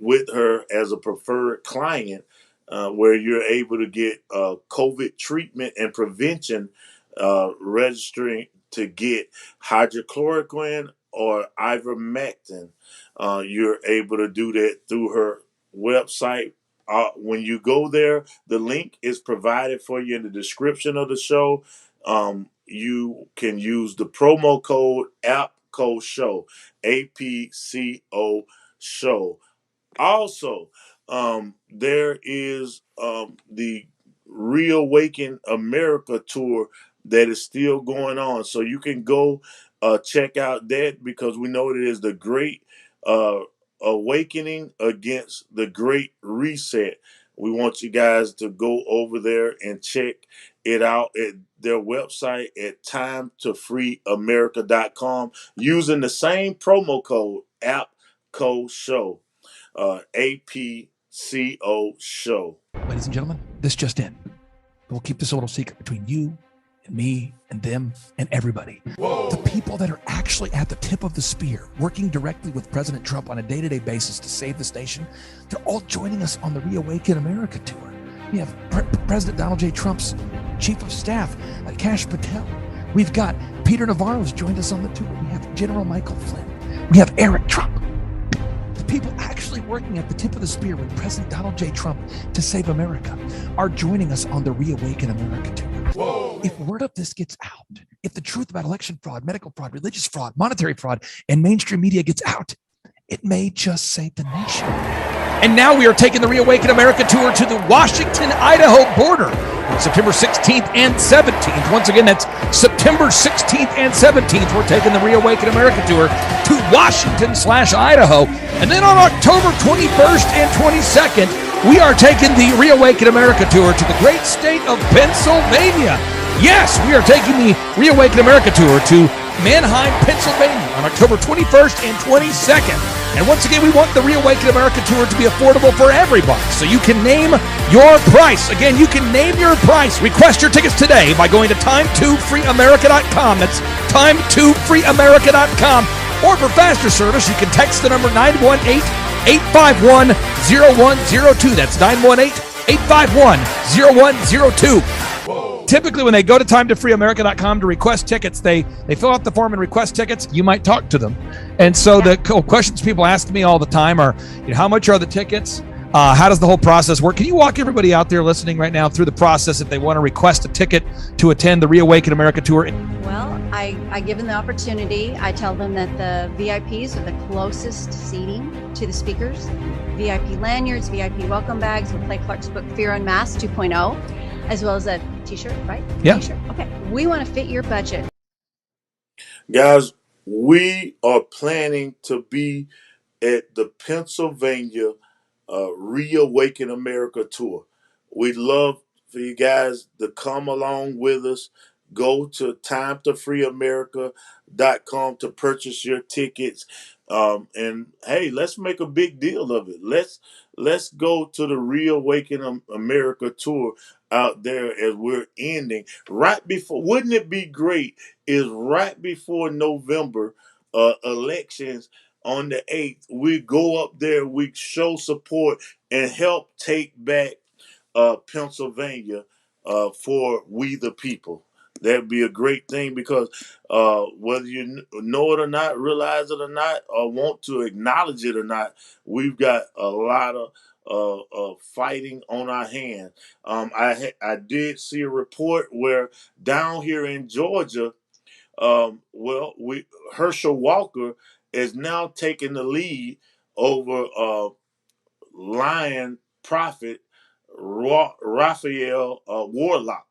with her as a preferred client, where you're able to get COVID treatment and prevention, registering to get hydrochloroquine or ivermectin. You're able to do that through her website. When you go there, the link is provided for you in the description of the show. You can use the promo code APCO Show, APCO Show. Also, there is the ReAwaken America tour that is still going on. So you can go check out that because we know it is the great uh, awakening against the great reset. We want you guys to go over there and check it out at their website at timetofreeamerica.com using the same promo code APCO show, APCO show. Ladies and gentlemen, this just in. We'll keep this a little secret between you and me and them and everybody. Whoa. The people that are actually at the tip of the spear, working directly with President Trump on a day-to-day basis to save this nation, they're all joining us on the ReAwaken America tour. We have President Donald J. Trump's Chief of Staff, Kash Patel. We've got Peter Navarro's joined us on the tour. We have General Michael Flynn. We have Eric Trump. The people actually working at the tip of the spear with President Donald J. Trump to save America are joining us on the ReAwaken America tour. Whoa. If word of this gets out, if the truth about election fraud, medical fraud, religious fraud, monetary fraud, and mainstream media gets out, it may just save the nation. And now we are taking the ReAwaken America tour to the Washington-Idaho border on September 16th and 17th. Once again, that's September 16th and 17th. We're taking the ReAwaken America tour to Washington/Idaho. And then on October 21st and 22nd, we are taking the ReAwaken America tour to the great state of Pennsylvania. Yes, we are taking the ReAwaken America tour to Manheim, Pennsylvania on October 21st and 22nd. And once again, we want the ReAwaken America tour to be affordable for everybody. So you can name your price. Again, you can name your price. Request your tickets today by going to time2freeamerica.com. That's time2freeamerica.com. Or for faster service, you can text the number 918-851-0102. That's 918-851-0102. Typically, when they go to timetofreeamerica.com to request tickets, they fill out the form and request tickets. You might talk to them. And so the questions people ask me all the time are, how much are the tickets? How does the whole process work? Can you walk everybody out there listening right now through the process if they want to request a ticket to attend the ReAwaken America tour? Well, I give them the opportunity. I tell them that the VIPs are the closest seating to the speakers. VIP lanyards, VIP welcome bags will play Clark's book, Fear Unmasked 2.0. As well as a t-shirt, right? Yeah. T-shirt. Okay. We want to fit your budget. Guys, we are planning to be at the Pennsylvania ReAwaken America tour. We'd love for you guys to come along with us. Go to timetofreeamerica.com to purchase your tickets. And hey, let's make a big deal of it. Let's go to the ReAwaken America tour out there as we're ending right before. Wouldn't it be great? Is right before November elections on the 8th. We go up there, we show support and help take back Pennsylvania for we the people. That'd be a great thing because whether you know it or not, realize it or not, or want to acknowledge it or not, we've got a lot of fighting on our hands. I did see a report where down here in Georgia, Herschel Walker is now taking the lead over Lion Prophet Raphael Warnock.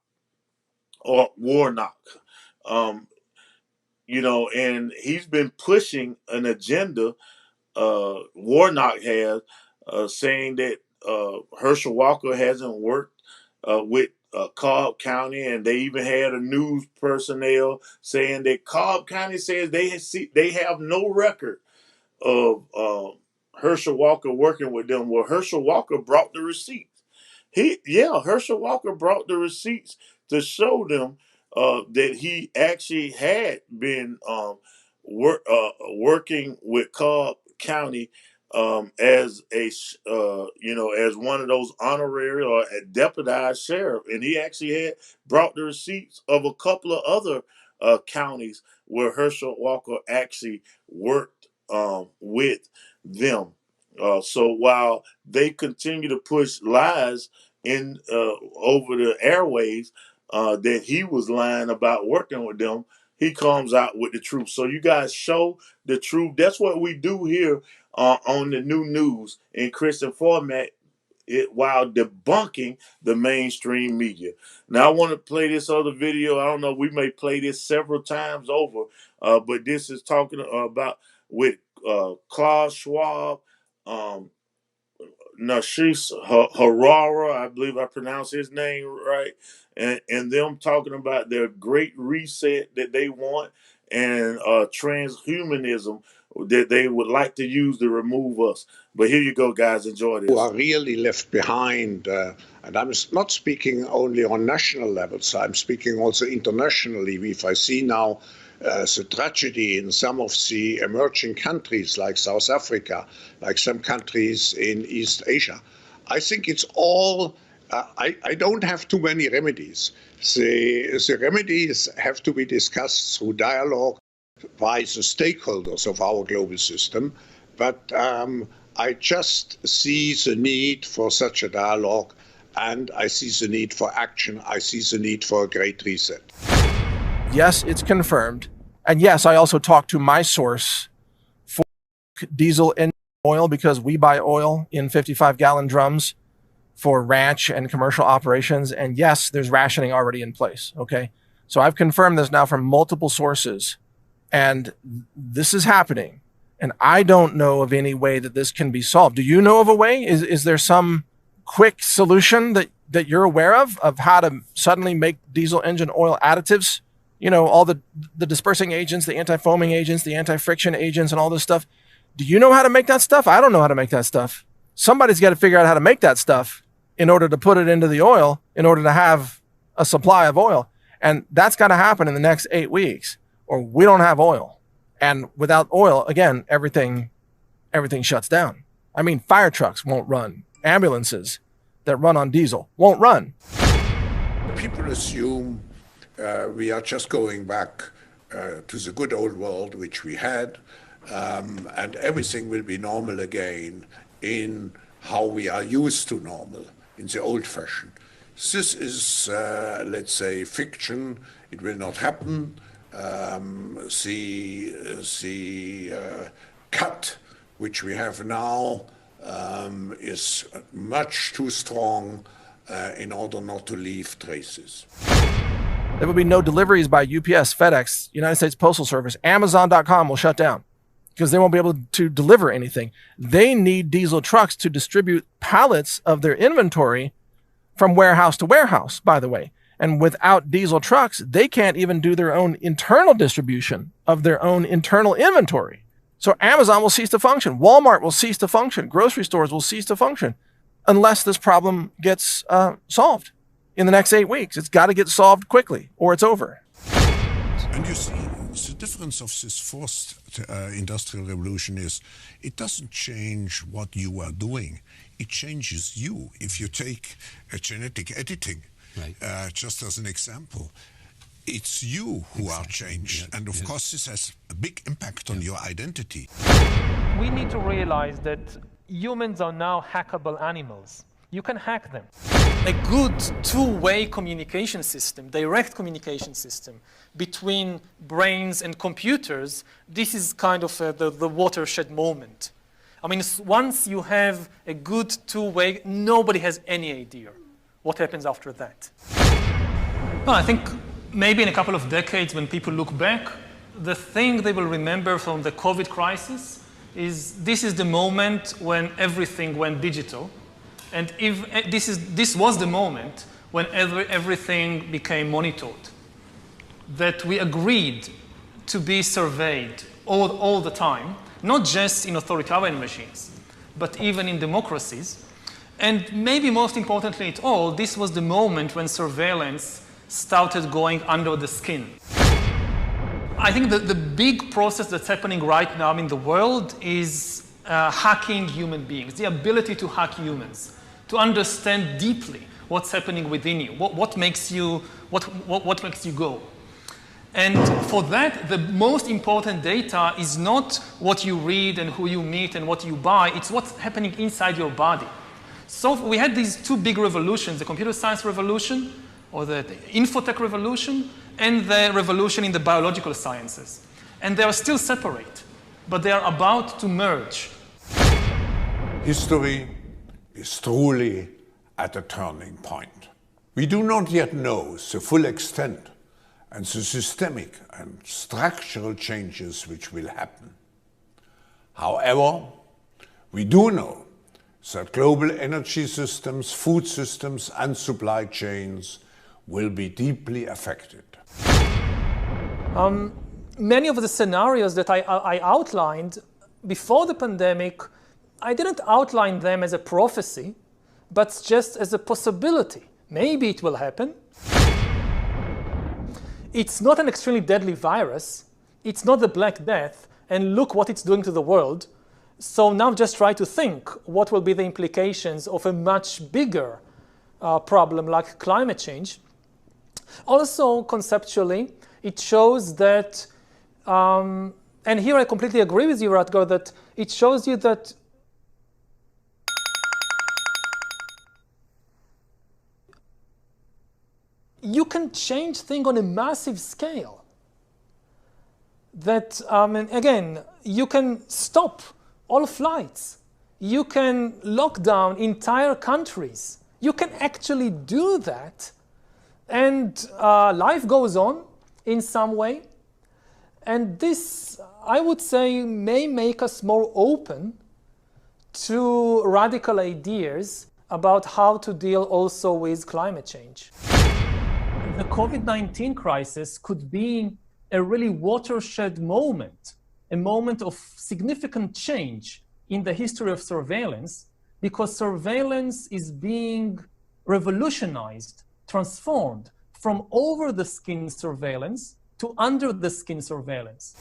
And he's been pushing an agenda. Warnock has saying that Herschel Walker hasn't worked with Cobb County, and they even had a news personnel saying that Cobb County says they have no record of Herschel Walker working with them. Well, Herschel Walker brought the receipts. Herschel Walker brought the receipts to show them that he actually had been working with Cobb County as as one of those honorary or a deputized sheriff, and he actually had brought the receipts of a couple of other counties where Herschel Walker actually worked with them. So while they continue to push lies in over the airways that he was lying about working with them, he comes out with the truth. So you guys show the truth. That's what we do here on the new news in Christian format, while debunking the mainstream media. Now I want to play this other video. I don't know, we may play this several times over, but this is talking about with Klaus Schwab. Nashis Harara, I believe I pronounced his name right, and them talking about their great reset that they want, and transhumanism that they would like to use to remove us. But here you go, guys. Enjoy Who this. are really left behind, and I'm not speaking only on national levels, I'm speaking also internationally. If I see now the tragedy in some of the emerging countries like South Africa, like some countries in East Asia, I think it's all, I don't have too many remedies. The remedies have to be discussed through dialogue by the stakeholders of our global system, but I just see the need for such a dialogue, and I see the need for action. I see the need for a great reset. Yes, it's confirmed. And yes, I also talked to my source for diesel and oil, because we buy oil in 55-gallon drums for ranch and commercial operations. And yes, there's rationing already in place. Okay. So I've confirmed this now from multiple sources, and this is happening. And I don't know of any way that this can be solved. Do you know of a way? Is there some quick solution that you're aware of how to suddenly make diesel engine oil additives? You know, all the dispersing agents, the anti-foaming agents, the anti-friction agents, and all this stuff. Do you know how to make that stuff? I don't know how to make that stuff. Somebody's got to figure out how to make that stuff in order to put it into the oil, in order to have a supply of oil. And that's got to happen in the next 8 weeks, or we don't have oil. And without oil, again, everything shuts down. I mean, fire trucks won't run. Ambulances that run on diesel won't run. People assume we are just going back to the good old world which we had, and everything will be normal again in how we are used to normal, in the old fashion. This is, let's say, fiction. It will not happen. The cut which we have now is much too strong in order not to leave traces. There will be no deliveries by UPS, FedEx, United States Postal Service. Amazon.com will shut down because they won't be able to deliver anything. They need diesel trucks to distribute pallets of their inventory from warehouse to warehouse, by the way. And without diesel trucks, they can't even do their own internal distribution of their own internal inventory. So Amazon will cease to function. Walmart will cease to function. Grocery stores will cease to function unless this problem gets solved in the next 8 weeks. It's got to get solved quickly or it's over. And you see, the difference of this fourth industrial revolution is it doesn't change what you are doing. It changes you. If you take a genetic editing, right. Just as an example, it's you who are changed. Yeah, and of course, this has a big impact on your identity. We need to realize that humans are now hackable animals. You can hack them. A good two-way communication system, direct communication system between brains and computers, this is kind of the watershed moment. I mean, once you have a good two-way, nobody has any idea what happens after that. No, I think maybe in a couple of decades when people look back, the thing they will remember from the COVID crisis is this is the moment when everything went digital. And if this was the moment when everything became monitored, that we agreed to be surveyed all the time, not just in authoritarian machines, but even in democracies. And maybe most importantly at all, this was the moment when surveillance started going under the skin. I think that the big process that's happening right now in the world is hacking human beings, the ability to hack humans, to understand deeply what's happening within you, what makes you go. And for that, the most important data is not what you read and who you meet and what you buy, it's what's happening inside your body. So we had these two big revolutions, the computer science revolution, or the infotech revolution, and the revolution in the biological sciences. And they are still separate, but they are about to merge. History is truly at a turning point. We do not yet know the full extent and the systemic and structural changes which will happen. However, we do know that global energy systems, food systems, and supply chains will be deeply affected. Many of the scenarios that I outlined before the pandemic, I didn't outline them as a prophecy, but just as a possibility. Maybe it will happen. It's not an extremely deadly virus. It's not the Black Death, and look what it's doing to the world. So now just try to think what will be the implications of a much bigger problem like climate change. Also, conceptually, it shows that, and here I completely agree with you, Rutger, that it shows you that you can change things on a massive scale. That, again, you can stop all flights. You can lock down entire countries. You can actually do that. And life goes on in some way. And this, I would say, may make us more open to radical ideas about how to deal also with climate change. The COVID-19 crisis could be a really watershed moment, a moment of significant change in the history of surveillance, because surveillance is being revolutionized, transformed from over-the-skin surveillance to under-the-skin surveillance.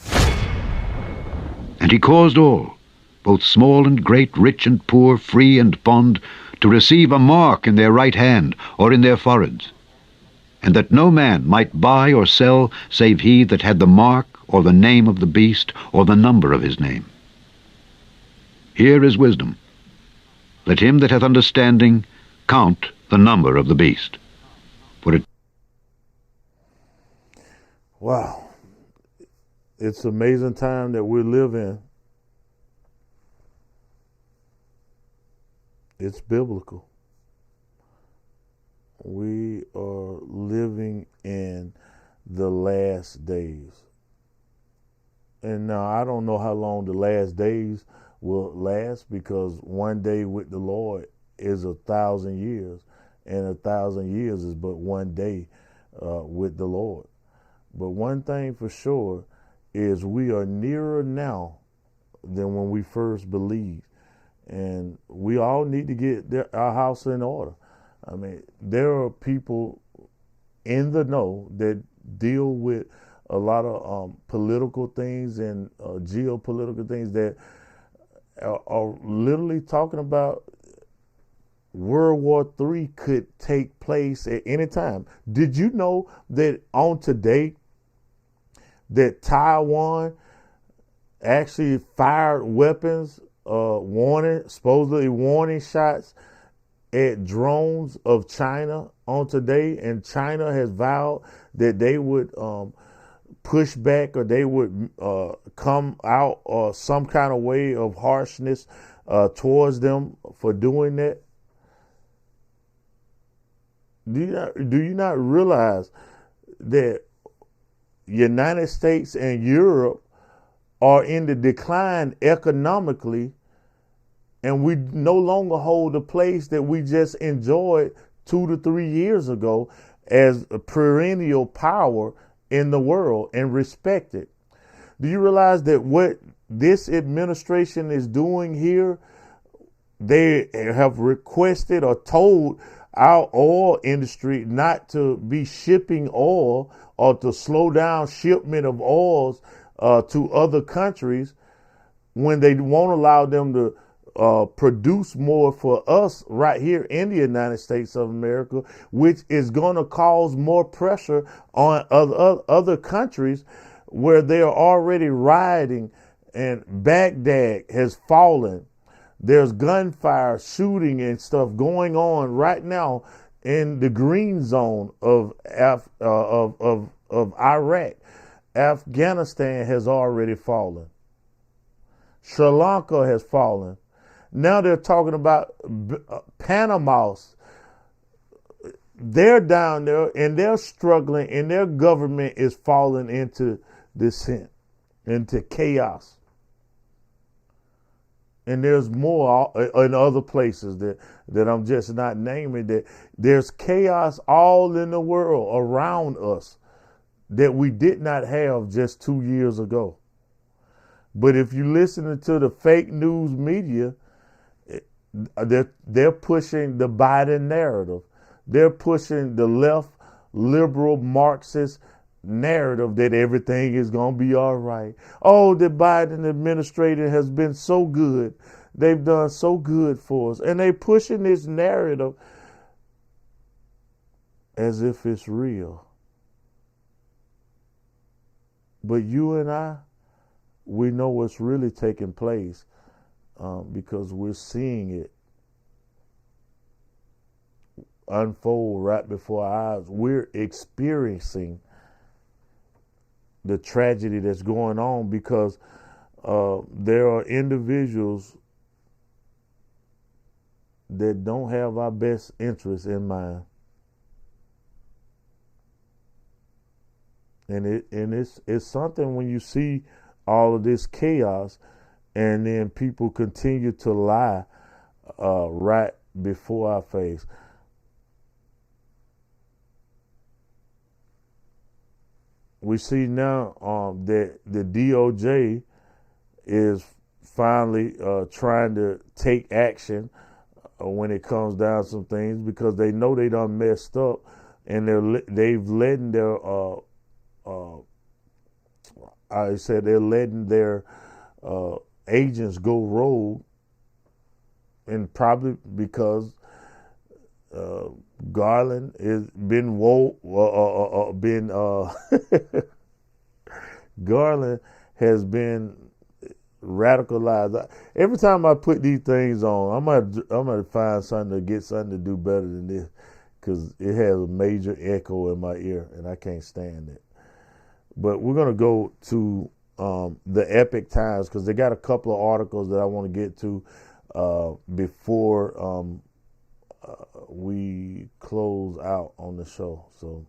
And he caused all, both small and great, rich and poor, free and bond, to receive a mark in their right hand or in their foreheads, and that no man might buy or sell save he that had the mark or the name of the beast or the number of his name. Here is wisdom. Let him that hath understanding count the number of the beast. For it... Wow. It's an amazing time that we live in. It's biblical. We are living in the last days. And now I don't know how long the last days will last, because one day with the Lord is 1,000 years, and 1,000 years is but one day with the Lord. But one thing for sure is we are nearer now than when we first believed. And we all need to get our house in order. I mean, there are people in the know that deal with a lot of political things and geopolitical things that are literally talking about World War III could take place at any time. Did you know that on today that Taiwan actually fired weapons, supposedly warning shots at drones of China on today, and China has vowed that they would push back, or they would come out some kind of way of harshness towards them for doing that? Do you not realize that United States and Europe are in the decline economically, and we no longer hold the place that we just enjoyed 2 to 3 years ago as a perennial power in the world and respected? Do you realize that what this administration is doing here, they have requested or told our oil industry not to be shipping oil or to slow down shipment of oils to other countries when they won't allow them to produce more for us right here in the United States of America, which is going to cause more pressure on other countries where they are already rioting, and Baghdad has fallen. There's gunfire, shooting and stuff going on right now in the green zone of Iraq. Afghanistan has already fallen. Sri Lanka has fallen. Now they're talking about Panama. They're down there and they're struggling, and their government is falling into dissent, into chaos. And there's more in other places that I'm just not naming. That there's chaos all in the world around us that we did not have just 2 years ago. But if you listen to the fake news media, they're pushing the Biden narrative. They're pushing the left, liberal, Marxist narrative that everything is going to be all right. Oh, the Biden administration has been so good. They've done so good for us. And they're pushing this narrative as if it's real. But you and I, we know what's really taking place because we're seeing it unfold right before our eyes. We're experiencing the tragedy that's going on because there are individuals that don't have our best interests in mind. And it's something when you see all of this chaos and then people continue to lie right before our face. We see now that the DOJ is finally trying to take action when it comes down to some things because they know they done messed up and they've letting their they're letting their agents go rogue, and probably because Garland has been Garland has been radicalized. Every time I put these things on, I'm gonna find something to get something to do better than this because it has a major echo in my ear and I can't stand it. But we're gonna go to the Epoch Times because they got a couple of articles that I want to get to before we close out on the show. So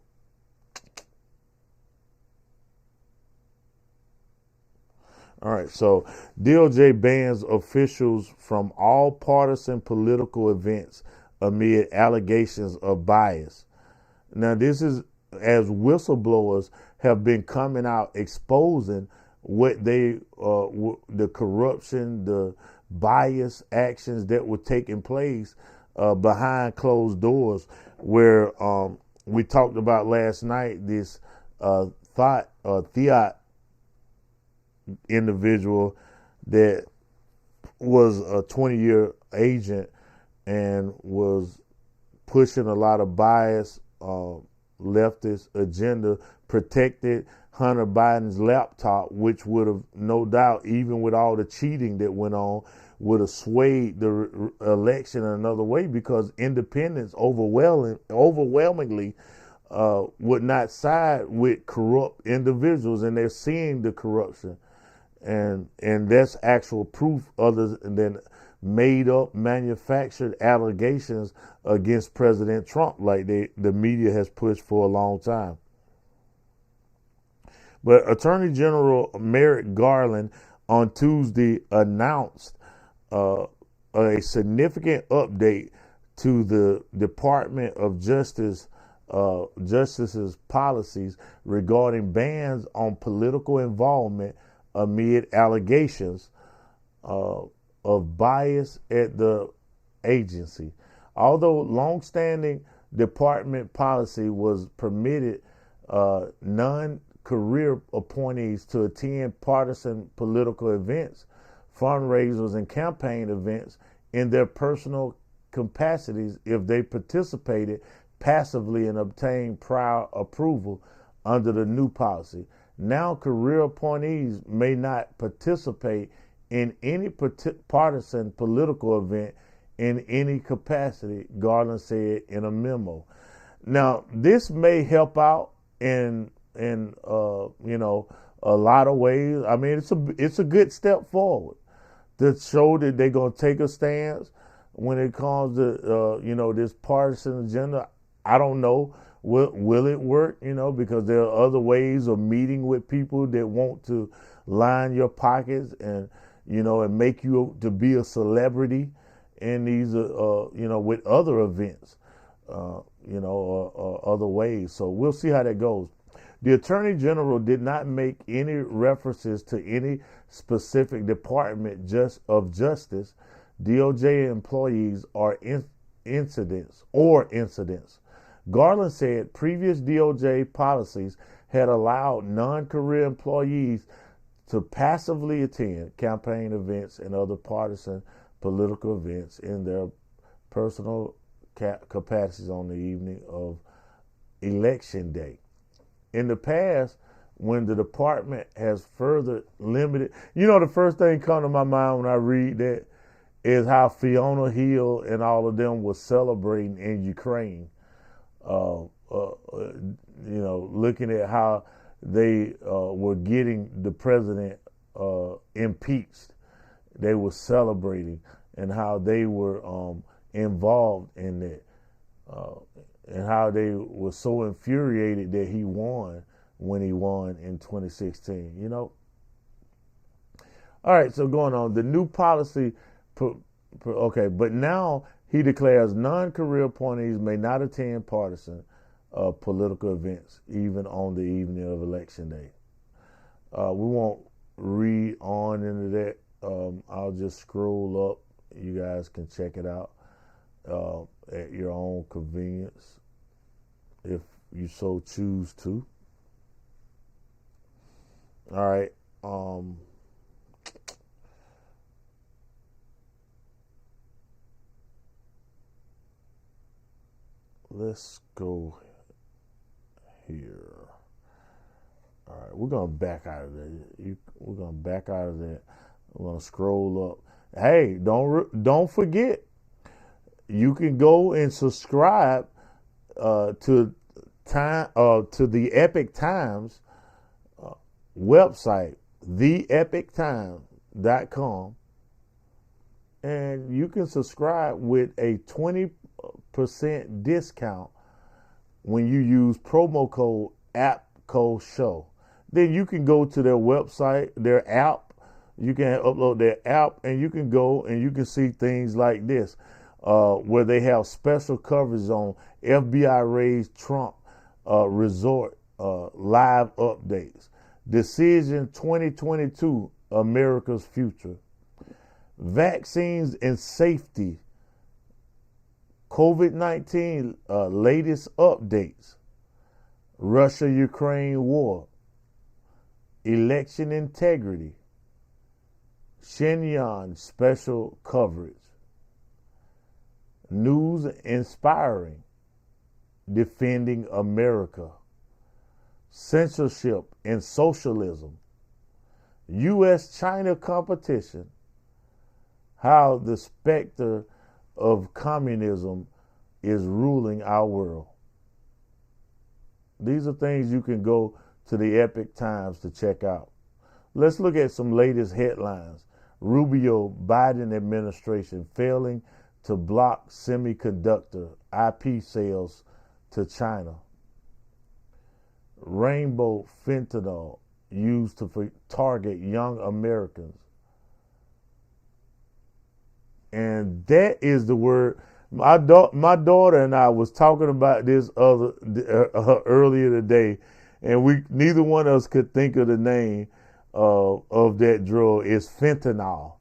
all right, so DOJ bans officials from all partisan political events amid allegations of bias. Now, this is as whistleblowers have been coming out exposing what the corruption, the bias actions that were taking place behind closed doors, where we talked about last night this Thea individual that was a 20-year agent and was pushing a lot of bias, leftist agenda, protected Hunter Biden's laptop, which would have, no doubt, even with all the cheating that went on, would have swayed the election another way because independents overwhelmingly would not side with corrupt individuals, and they're seeing the corruption. And that's actual proof other than made up, manufactured allegations against President Trump like the media has pushed for a long time. But Attorney General Merrick Garland on Tuesday announced a significant update to the Department of Justice's policies regarding bans on political involvement amid allegations of bias at the agency. Although longstanding department policy was permitted non-career appointees to attend partisan political events, fundraisers, and campaign events in their personal capacities if they participated passively and obtained prior approval under the new policy. Now, career appointees may not participate in any partisan political event in any capacity, Garland said in a memo. Now, this may help out in a lot of ways. I mean, it's a good step forward to show that they're going to take a stance when it comes to this partisan agenda. I don't know. Will it work? Because there are other ways of meeting with people that want to line your pockets and and make you to be a celebrity in these, with other events, or other ways. So we'll see how that goes. The Attorney General did not make any references to any specific department of justice, DOJ employees, or incidents. Garland said previous DOJ policies had allowed non-career employees to passively attend campaign events and other partisan political events in their personal capacities on the evening of Election Day. In the past, when the department has further limited, the first thing come to my mind when I read that is how Fiona Hill and all of them were celebrating in Ukraine. Looking at how they were getting the president impeached. They were celebrating and how they were involved in that. And how they were so infuriated that he won when he won in 2016, All right, so going on, the new policy, but now he declares non-career appointees may not attend partisan political events, even on the evening of Election Day. We won't read on into that. I'll just scroll up. You guys can check it out at your own convenience, if you so choose to. All right. Let's go here. All right, we're gonna back out of that. We're gonna back out of that. We're gonna scroll up. Hey, don't forget. You can go and subscribe to the Epoch Times website, theepochtimes.com, and you can subscribe with a 20% discount when you use promo code APCOSHOW. Then you can go to their website, their app. You can upload their app, and you can go and you can see things like this. Where they have special coverage on FBI raids Trump resort live updates. Decision 2022, America's Future. Vaccines and safety. COVID-19 latest updates. Russia-Ukraine war. Election integrity. Shenyang special coverage. News inspiring, defending America, censorship and socialism, U.S.-China competition, how the specter of communism is ruling our world. These are things you can go to the Epoch Times to check out. Let's look at some latest headlines. Rubio Biden administration failing to block semiconductor IP sales to China. Rainbow fentanyl used to target young Americans. And that is the word. My daughter and I was talking about this earlier today, and neither one of us could think of the name of that drug. It's fentanyl,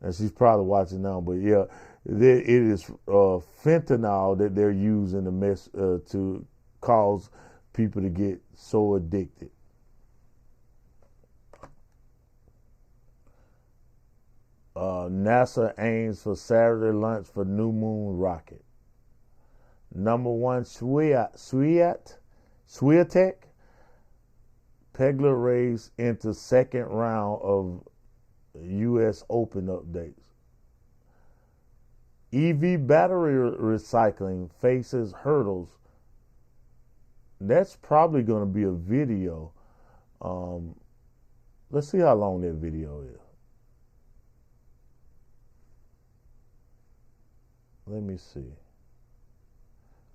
and she's probably watching now. But yeah, it is fentanyl that they're using to cause people to get so addicted. NASA aims for Saturday launch for New Moon rocket. Number one, Swiatek Pegler race into second round of U.S. Open updates. EV battery recycling faces hurdles. That's probably going to be a video. Let's see how long that video is. Let me see.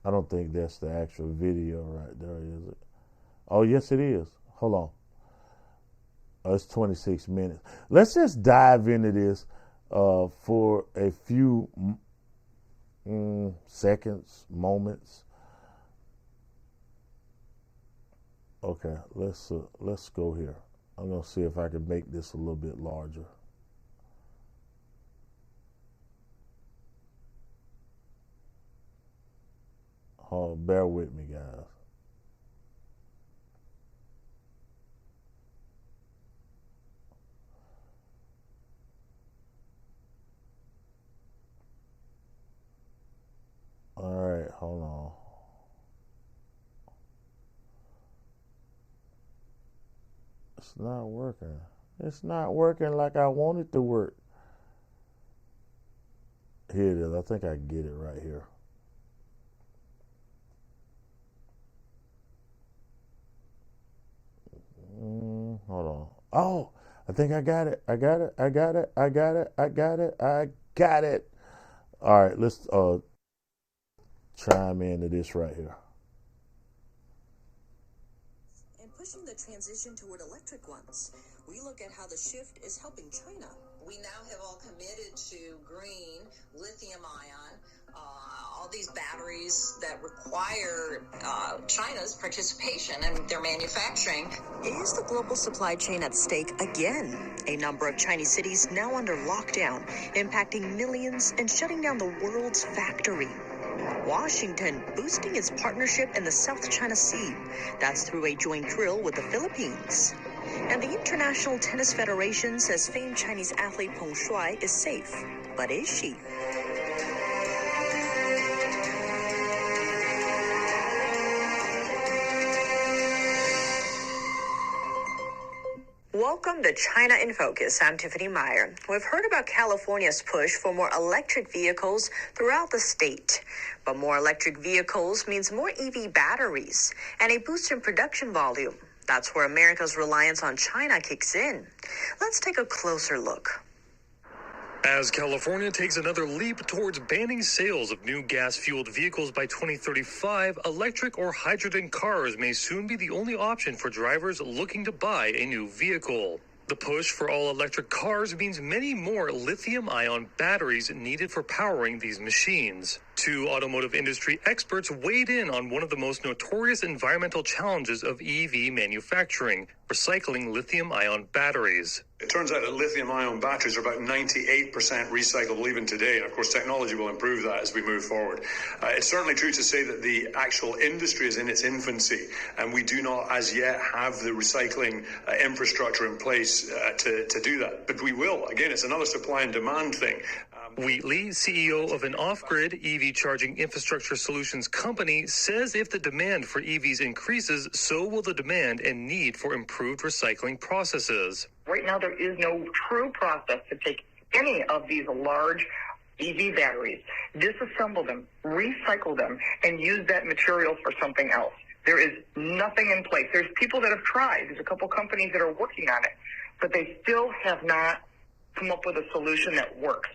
I don't think that's the actual video right there, is it? Oh, yes, it is. Hold It's 26 minutes. Let's just dive into this for a few seconds, moments. Okay, let's go here. I'm gonna see if I can make this a little bit larger. Bear with me, guys. All right, hold on. It's not working. It's not working like I want it to work. Here it is. I think I get it right here. Hold on. Oh, I think I got it. I got it. I got it. I got it. I got it. I got it. All right, let's chime into this right here. And pushing the transition toward electric ones. We look at how the shift is helping China. We now have all committed to green, lithium ion, all these batteries that require China's participation in their manufacturing. Is the global supply chain at stake again? A number of Chinese cities now under lockdown, impacting millions and shutting down the world's factory. Washington boosting its partnership in the South China Sea. That's through a joint drill with the Philippines. And the International Tennis Federation says famed Chinese athlete Peng Shuai is safe. But is she? Welcome to China in Focus. I'm Tiffany Meyer. We've heard about California's push for more electric vehicles throughout the state. But more electric vehicles means more EV batteries and a boost in production volume. That's where America's reliance on China kicks in. Let's take a closer look. As California takes another leap towards banning sales of new gas-fueled vehicles by 2035, electric or hydrogen cars may soon be the only option for drivers looking to buy a new vehicle. The push for all-electric cars means many more lithium-ion batteries needed for powering these machines. Two automotive industry experts weighed in on one of the most notorious environmental challenges of EV manufacturing, recycling lithium-ion batteries. It turns out that lithium-ion batteries are about 98% recyclable even today, and of course technology will improve that as we move forward. It's certainly true to say that the actual industry is in its infancy, and we do not as yet have the recycling infrastructure in place to do that. But we will. Again, it's another supply and demand thing. Wheatley, CEO of an off-grid EV charging infrastructure solutions company, says if the demand for EVs increases, so will the demand and need for improved recycling processes. Right now, there is no true process to take any of these large EV batteries, disassemble them, recycle them, and use that material for something else. There is nothing in place. There's people that have tried. There's a couple companies that are working on it, but they still have not come up with a solution that works.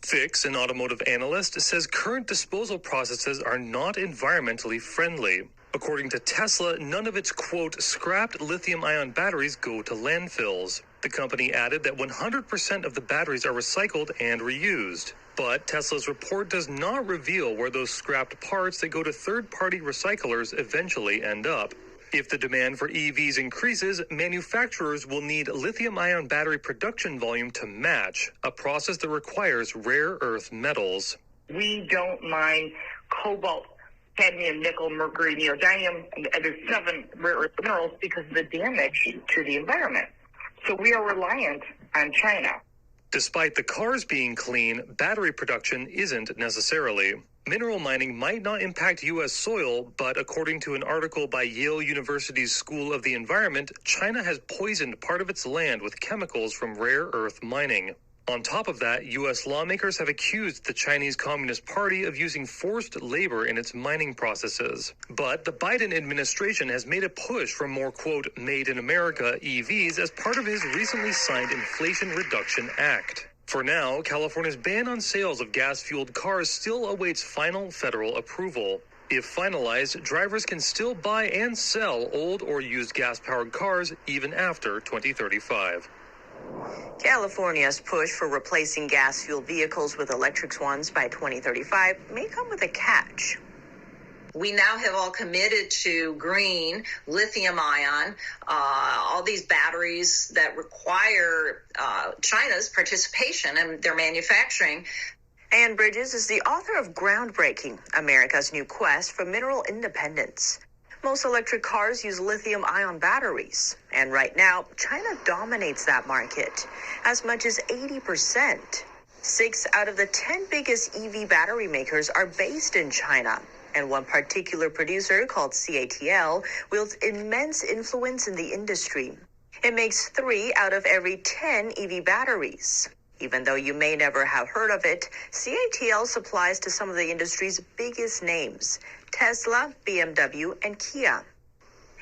Fix, an automotive analyst, says current disposal processes are not environmentally friendly. According to Tesla, none of its, quote, scrapped lithium-ion batteries go to landfills. The company added that 100% of the batteries are recycled and reused. But Tesla's report does not reveal where those scrapped parts that go to third-party recyclers eventually end up. If the demand for EVs increases, manufacturers will need lithium-ion battery production volume to match, a process that requires rare earth metals. We don't mine cobalt, cadmium, nickel, mercury, neodymium, and there's 7 rare earth minerals because of the damage to the environment. So we are reliant on China. Despite the cars being clean, battery production isn't necessarily. Mineral mining might not impact U.S. soil, but according to an article by Yale University's School of the Environment, China has poisoned part of its land with chemicals from rare earth mining. On top of that, U.S. lawmakers have accused the Chinese Communist Party of using forced labor in its mining processes. But the Biden administration has made a push for more, quote, made in America EVs as part of his recently signed Inflation Reduction Act. For now, California's ban on sales of gas-fueled cars still awaits final federal approval. If finalized, drivers can still buy and sell old or used gas-powered cars even after 2035. California's push for replacing gas-fueled vehicles with electric ones by 2035 may come with a catch. We now have all committed to green, lithium ion, all these batteries that require China's participation in their manufacturing. Ann Bridges is the author of Groundbreaking, America's New Quest for Mineral Independence. Most electric cars use lithium-ion batteries, and right now, China dominates that market, as much as 80%. 6 out of the 10 biggest EV battery makers are based in China, and one particular producer, called CATL, wields immense influence in the industry. It makes 3 out of every 10 EV batteries. Even though you may never have heard of it, CATL supplies to some of the industry's biggest names: Tesla, BMW, and Kia.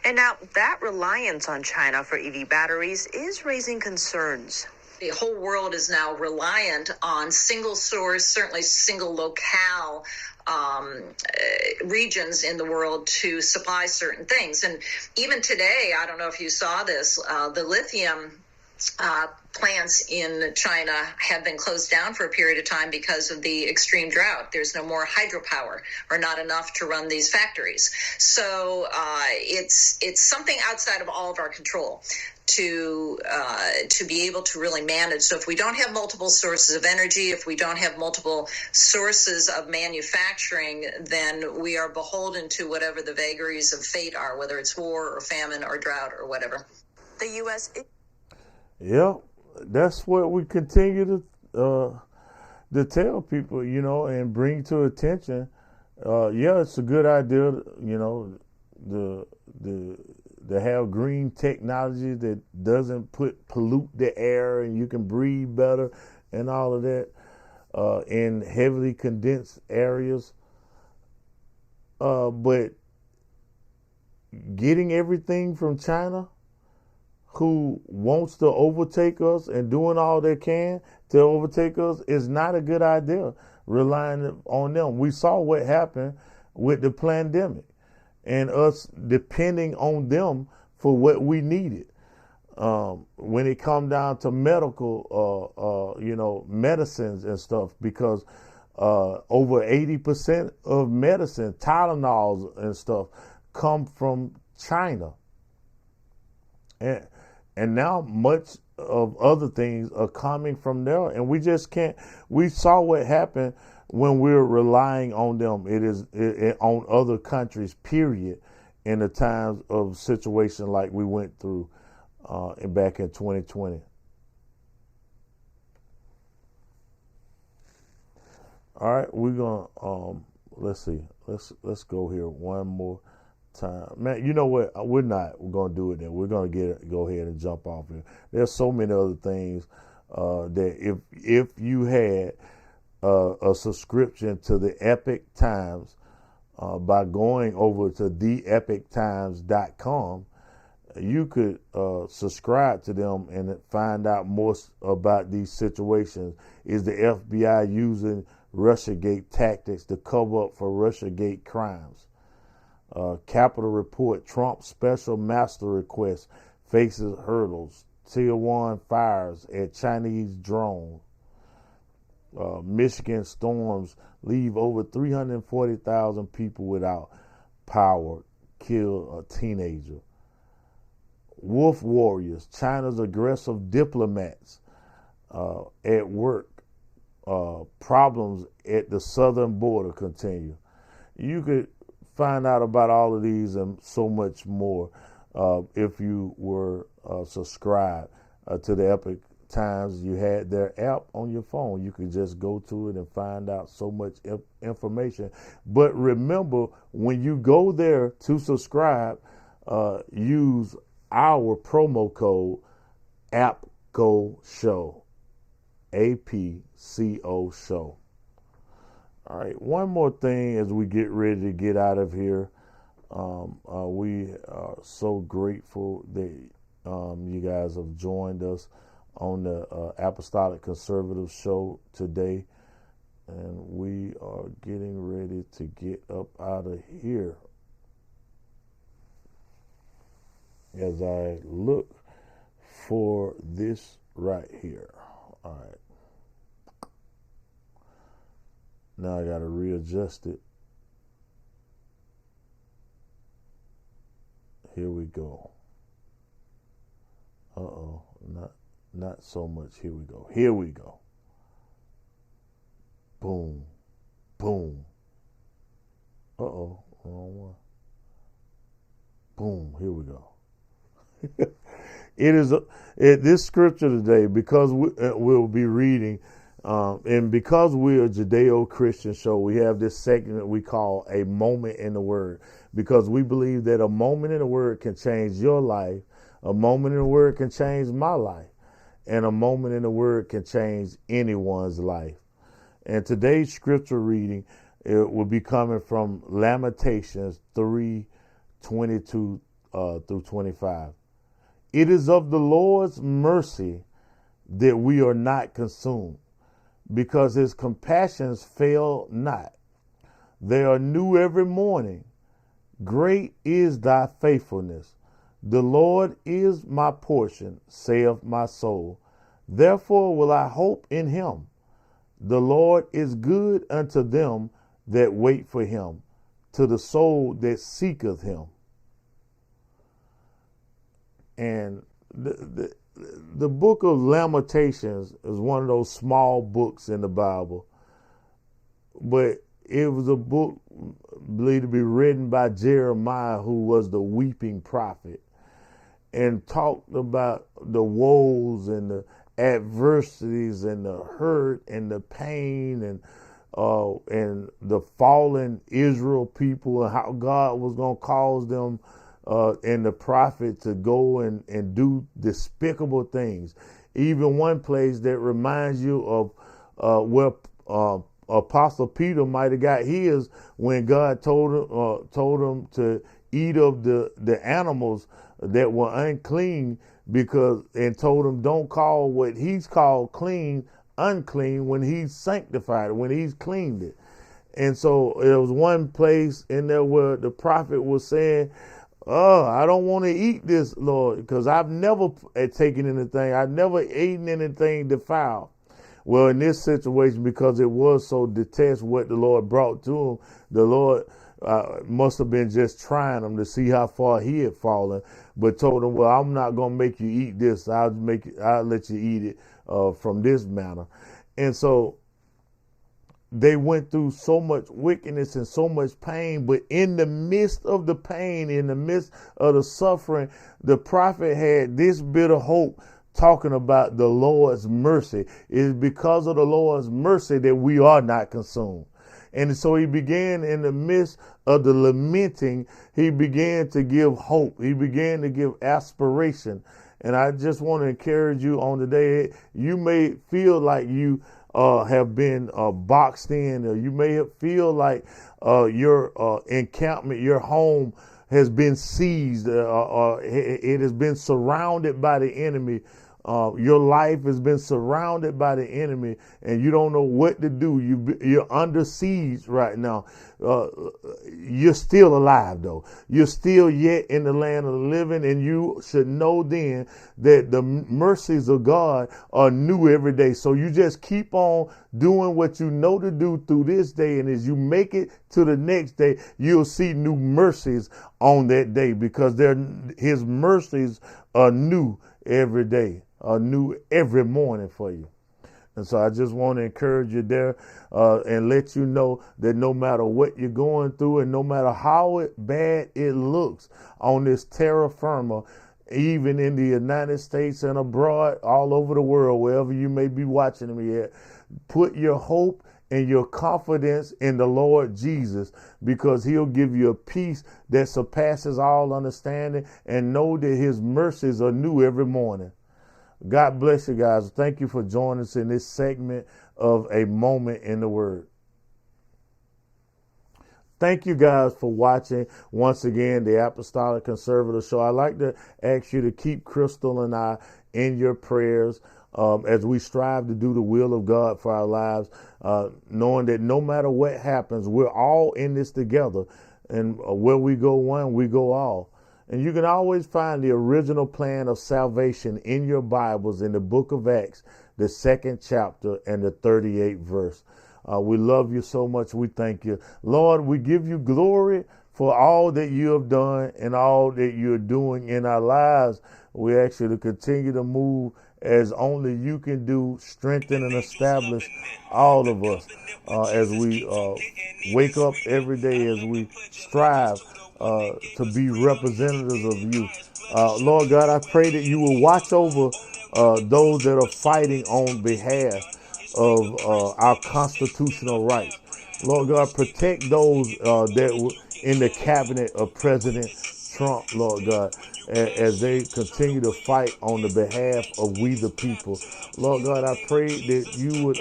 And now that reliance on China for EV batteries is raising concerns. The whole world is now reliant on single source, certainly single locale regions in the world to supply certain things. And even today, I don't know if you saw this, the lithium plants in China have been closed down for a period of time because of the extreme drought. There's no more hydropower, or not enough to run these factories. So it's something outside of all of our control to be able to really manage. So if we don't have multiple sources of energy, if we don't have multiple sources of manufacturing, then we are beholden to whatever the vagaries of fate are, whether it's war or famine or drought or whatever. The U.S. Yeah, that's what we continue to tell people, and bring to attention. Yeah, it's a good idea, to have green technology that doesn't pollute the air, and you can breathe better and all of that in heavily condensed areas. But getting everything from China, who wants to overtake us and doing all they can to overtake us, is not a good idea, relying on them. We saw what happened with the pandemic and us depending on them for what we needed. When it come down to medical, medicines and stuff, because over 80% of medicine, Tylenols and stuff, come from China. And now much of other things are coming from there, and we just can't. We saw what happened when we're relying on them. It is on other countries, period, in the times of situation like we went through back in 2020. All right, we're gonna let's see. Let's go here one more time, man. You know what? We're gonna do it then. We're gonna go ahead and jump off here. There's so many other things that if you had a subscription to the Epoch Times by going over to theepochtimes.com, you could subscribe to them and find out more about these situations. Is the FBI using Russiagate tactics to cover up for Russiagate crimes? Capitol Report, Trump special master request faces hurdles. Tier 1 fires at Chinese drone. Michigan storms leave over 340,000 people without power, kill a teenager. Wolf warriors, China's aggressive diplomats at work. Problems at the southern border continue. You could find out about all of these and so much more if you were subscribed to the Epoch Times. You had their app on your phone. You could just go to it and find out so much information. But remember, when you go there to subscribe, use our promo code APCO APCO show. All right, one more thing as we get ready to get out of here. We are so grateful that you guys have joined us on the Apostolic Conservative show today. And we are getting ready to get up out of here as I look for this right here. All right. Now I got to readjust it. Here we go. Uh-oh. Not so much. Here we go. Here we go. Boom. Boom. Uh-oh. Wrong one. Boom. Here we go. It is this scripture today, because we'll be reading, and because we're a Judeo-Christian show, we have this segment we call A Moment in the Word, because we believe that a moment in the Word can change your life, a moment in the Word can change my life, and a moment in the Word can change anyone's life. And today's scripture reading, it will be coming from Lamentations 3:22 through 25. It is of the Lord's mercy that we are not consumed, because his compassions fail not. They are new every morning. Great is thy faithfulness. The Lord is my portion, saith my soul. Therefore will I hope in him. The Lord is good unto them that wait for him, to the soul that seeketh him. And the book of Lamentations is one of those small books in the Bible, but it was a book believed to be written by Jeremiah, who was the weeping prophet, and talked about the woes and the adversities and the hurt and the pain and the fallen Israel people, and how God was going to cause them and the prophet to go and do despicable things. Even one place that reminds you of where Apostle Peter might have got his, when God told him to eat of the animals that were unclean, and told him don't call what he's called clean unclean when he's sanctified it, when he's cleaned it. And so there was one place in there where the prophet was saying, I don't want to eat this, Lord, because I've never taken anything. I've never eaten anything defiled. Well, in this situation, because it was so detest what the Lord brought to him, the Lord must have been just trying him to see how far he had fallen, but told him, well, I'm not going to make you eat this. I'll let you eat it from this manner. And so they went through so much wickedness and so much pain, but in the midst of the pain, in the midst of the suffering, the prophet had this bit of hope, talking about the Lord's mercy. It is because of the Lord's mercy that we are not consumed. And so he began, in the midst of the lamenting, he began to give hope. He began to give aspiration. And I just want to encourage you on today. You may feel like you have been boxed in, or you may feel like your encampment, your home has been seized, or it has been surrounded by the enemy. Your life has been surrounded by the enemy, and you don't know what to do. You're under siege right now. You're still alive, though. You're still yet in the land of the living, and you should know then that the mercies of God are new every day. So you just keep on doing what you know to do through this day, and as you make it to the next day, you'll see new mercies on that day, because his mercies are new every day, are new every morning for you. And so I just want to encourage you there and let you know that no matter what you're going through, and no matter how bad it looks on this terra firma, even in the United States and abroad, all over the world, wherever you may be watching me at, put your hope and your confidence in the Lord Jesus, because he'll give you a peace that surpasses all understanding, and know that his mercies are new every morning. God bless you guys. Thank you for joining us in this segment of A Moment in the Word. Thank you guys for watching once again the Apostolic Conservative Show. I'd like to ask you to keep Crystal and I in your prayers. as we strive to do the will of God for our lives, knowing that no matter what happens, we're all in this together. And where we go one, we go all. And you can always find the original plan of salvation in your Bibles in the book of Acts, the 2nd chapter and the 38th verse. We love you so much. We thank you. Lord, we give you glory for all that you have done and all that you're doing in our lives. We ask you to continue to move as only you can do, strengthen and establish all of us as we wake up every day, as we strive to be representatives of you. Lord God, I pray that you will watch over those that are fighting on behalf of our constitutional rights. Lord God, protect those that were in the cabinet of President Trump, Lord God, as they continue to fight on the behalf of we the people. Lord God, I pray that you would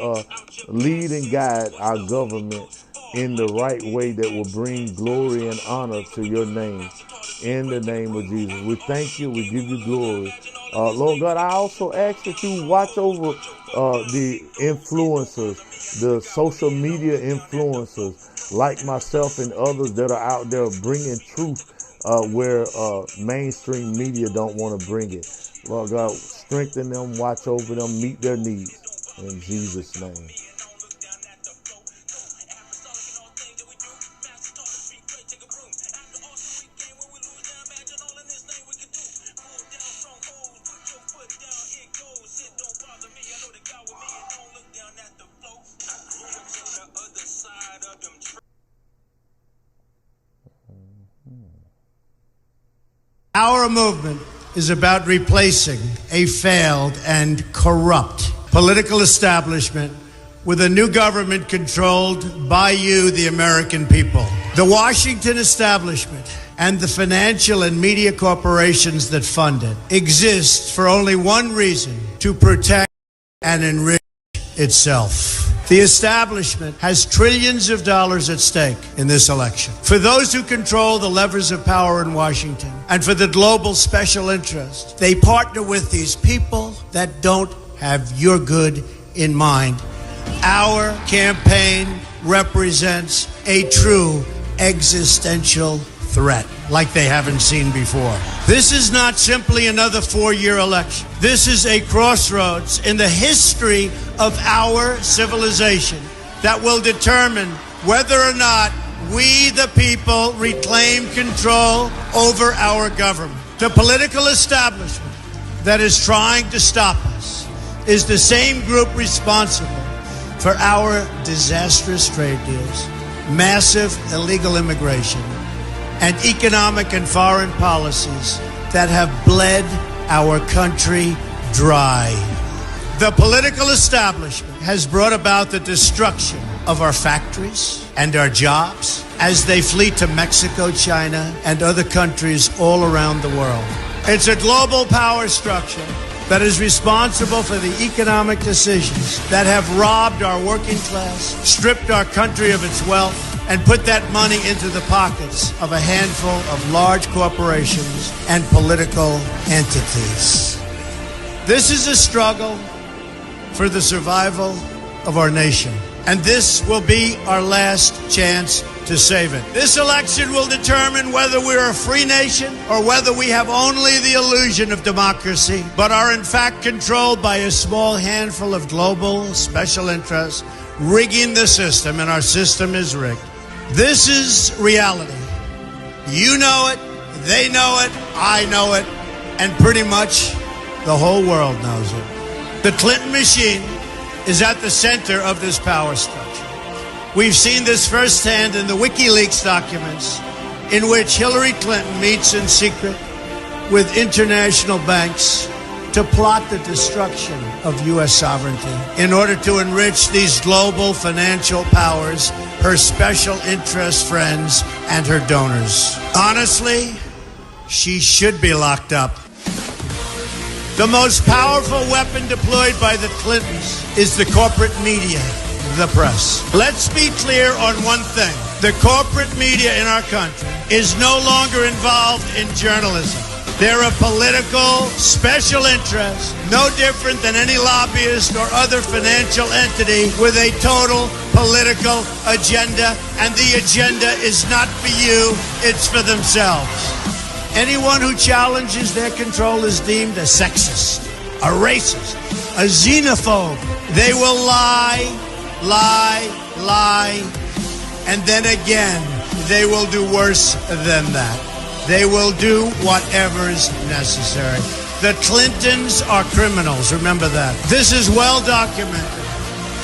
lead and guide our government in the right way that will bring glory and honor to your name. In the name of Jesus, we thank you. We give you glory. Lord God, I also ask that you watch over the influencers, the social media influencers like myself and others that are out there bringing truth where mainstream media don't want to bring it. Lord God, strengthen them, watch over them, meet their needs. In Jesus' name. Our movement is about replacing a failed and corrupt political establishment with a new government controlled by you, the American people. The Washington establishment and the financial and media corporations that fund it exist for only one reason: to protect and enrich itself. The establishment has trillions of dollars at stake in this election. For those who control the levers of power in Washington and for the global special interest, they partner with these people that don't have your good in mind. Our campaign represents a true existential threat like they haven't seen before. This is not simply another 4-year election. This is a crossroads in the history of our civilization that will determine whether or not we, the people, reclaim control over our government. The political establishment that is trying to stop us is the same group responsible for our disastrous trade deals, massive illegal immigration, and economic and foreign policies that have bled our country dry. The political establishment has brought about the destruction of our factories and our jobs as they flee to Mexico, China, and other countries all around the world. It's a global power structure that is responsible for the economic decisions that have robbed our working class, stripped our country of its wealth, and put that money into the pockets of a handful of large corporations and political entities. This is a struggle for the survival of our nation, and this will be our last chance to save it. This election will determine whether we're a free nation or whether we have only the illusion of democracy, but are in fact controlled by a small handful of global special interests rigging the system, and our system is rigged. This is reality. You know it, they know it, I know it, and pretty much the whole world knows it. The Clinton machine is at the center of this power structure. We've seen this firsthand in the WikiLeaks documents, in which Hillary Clinton meets in secret with international banks to plot the destruction of U.S. sovereignty in order to enrich these global financial powers, her special interest friends, and her donors. Honestly, she should be locked up. The most powerful weapon deployed by the Clintons is the corporate media, the press. Let's be clear on one thing. The corporate media in our country is no longer involved in journalism. They're a political special interest, no different than any lobbyist or other financial entity with a total political agenda, and the agenda is not for you, it's for themselves. Anyone who challenges their control is deemed a sexist, a racist, a xenophobe. They will lie, and then again, they will do worse than that. They will do whatever is necessary. The Clintons are criminals, remember that. This is well documented.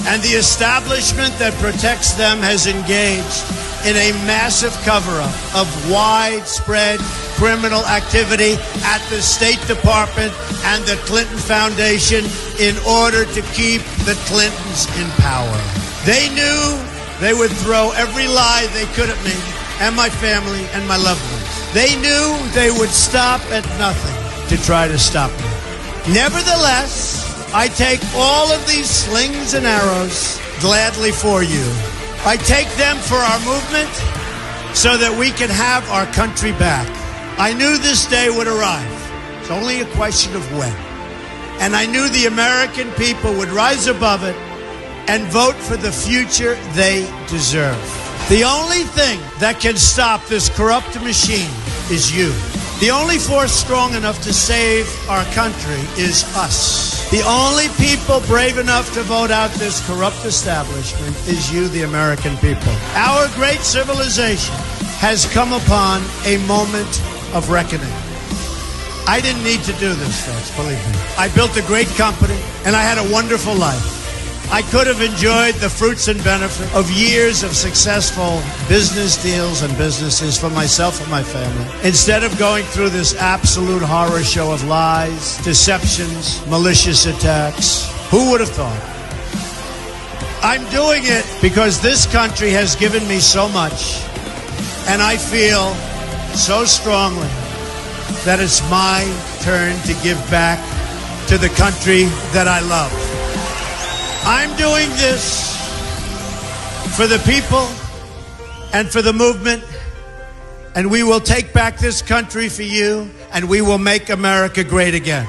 And the establishment that protects them has engaged in a massive cover-up of widespread criminal activity at the State Department and the Clinton Foundation in order to keep the Clintons in power. They knew they would throw every lie they could at me and my family and my loved ones. They knew they would stop at nothing to try to stop me. Nevertheless, I take all of these slings and arrows gladly for you. I take them for our movement so that we can have our country back. I knew this day would arrive. It's only a question of when. And I knew the American people would rise above it and vote for the future they deserve. The only thing that can stop this corrupt machine is you. The only force strong enough to save our country is us. The only people brave enough to vote out this corrupt establishment is you, the American people. Our great civilization has come upon a moment of reckoning. I didn't need to do this, folks, believe me. I built a great company, and I had a wonderful life. I could have enjoyed the fruits and benefit of years of successful business deals and businesses for myself and my family, instead of going through this absolute horror show of lies, deceptions, malicious attacks. Who would have thought? I'm doing it because this country has given me so much, and I feel so strongly that it's my turn to give back to the country that I love. I'm doing this for the people and for the movement, and we will take back this country for you, and we will make America great again.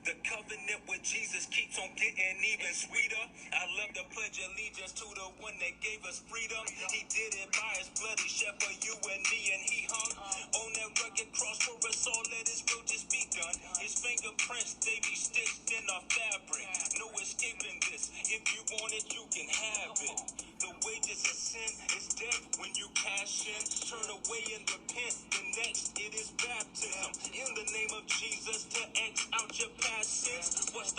The covenant with Jesus keeps on getting even sweeter. I love to pledge allegiance to the one that gave us freedom. He did it by his blood, he shed for you and me, and he hung on that rugged cross for us all. Let his will just be done. His fingerprints, they be stitched in our fabric. No escaping this. If you want it, you can have it. The wages of sin is death when you cash in. Turn away and repent. The next, it is baptism. In the name of Jesus to X out your past sins. What's the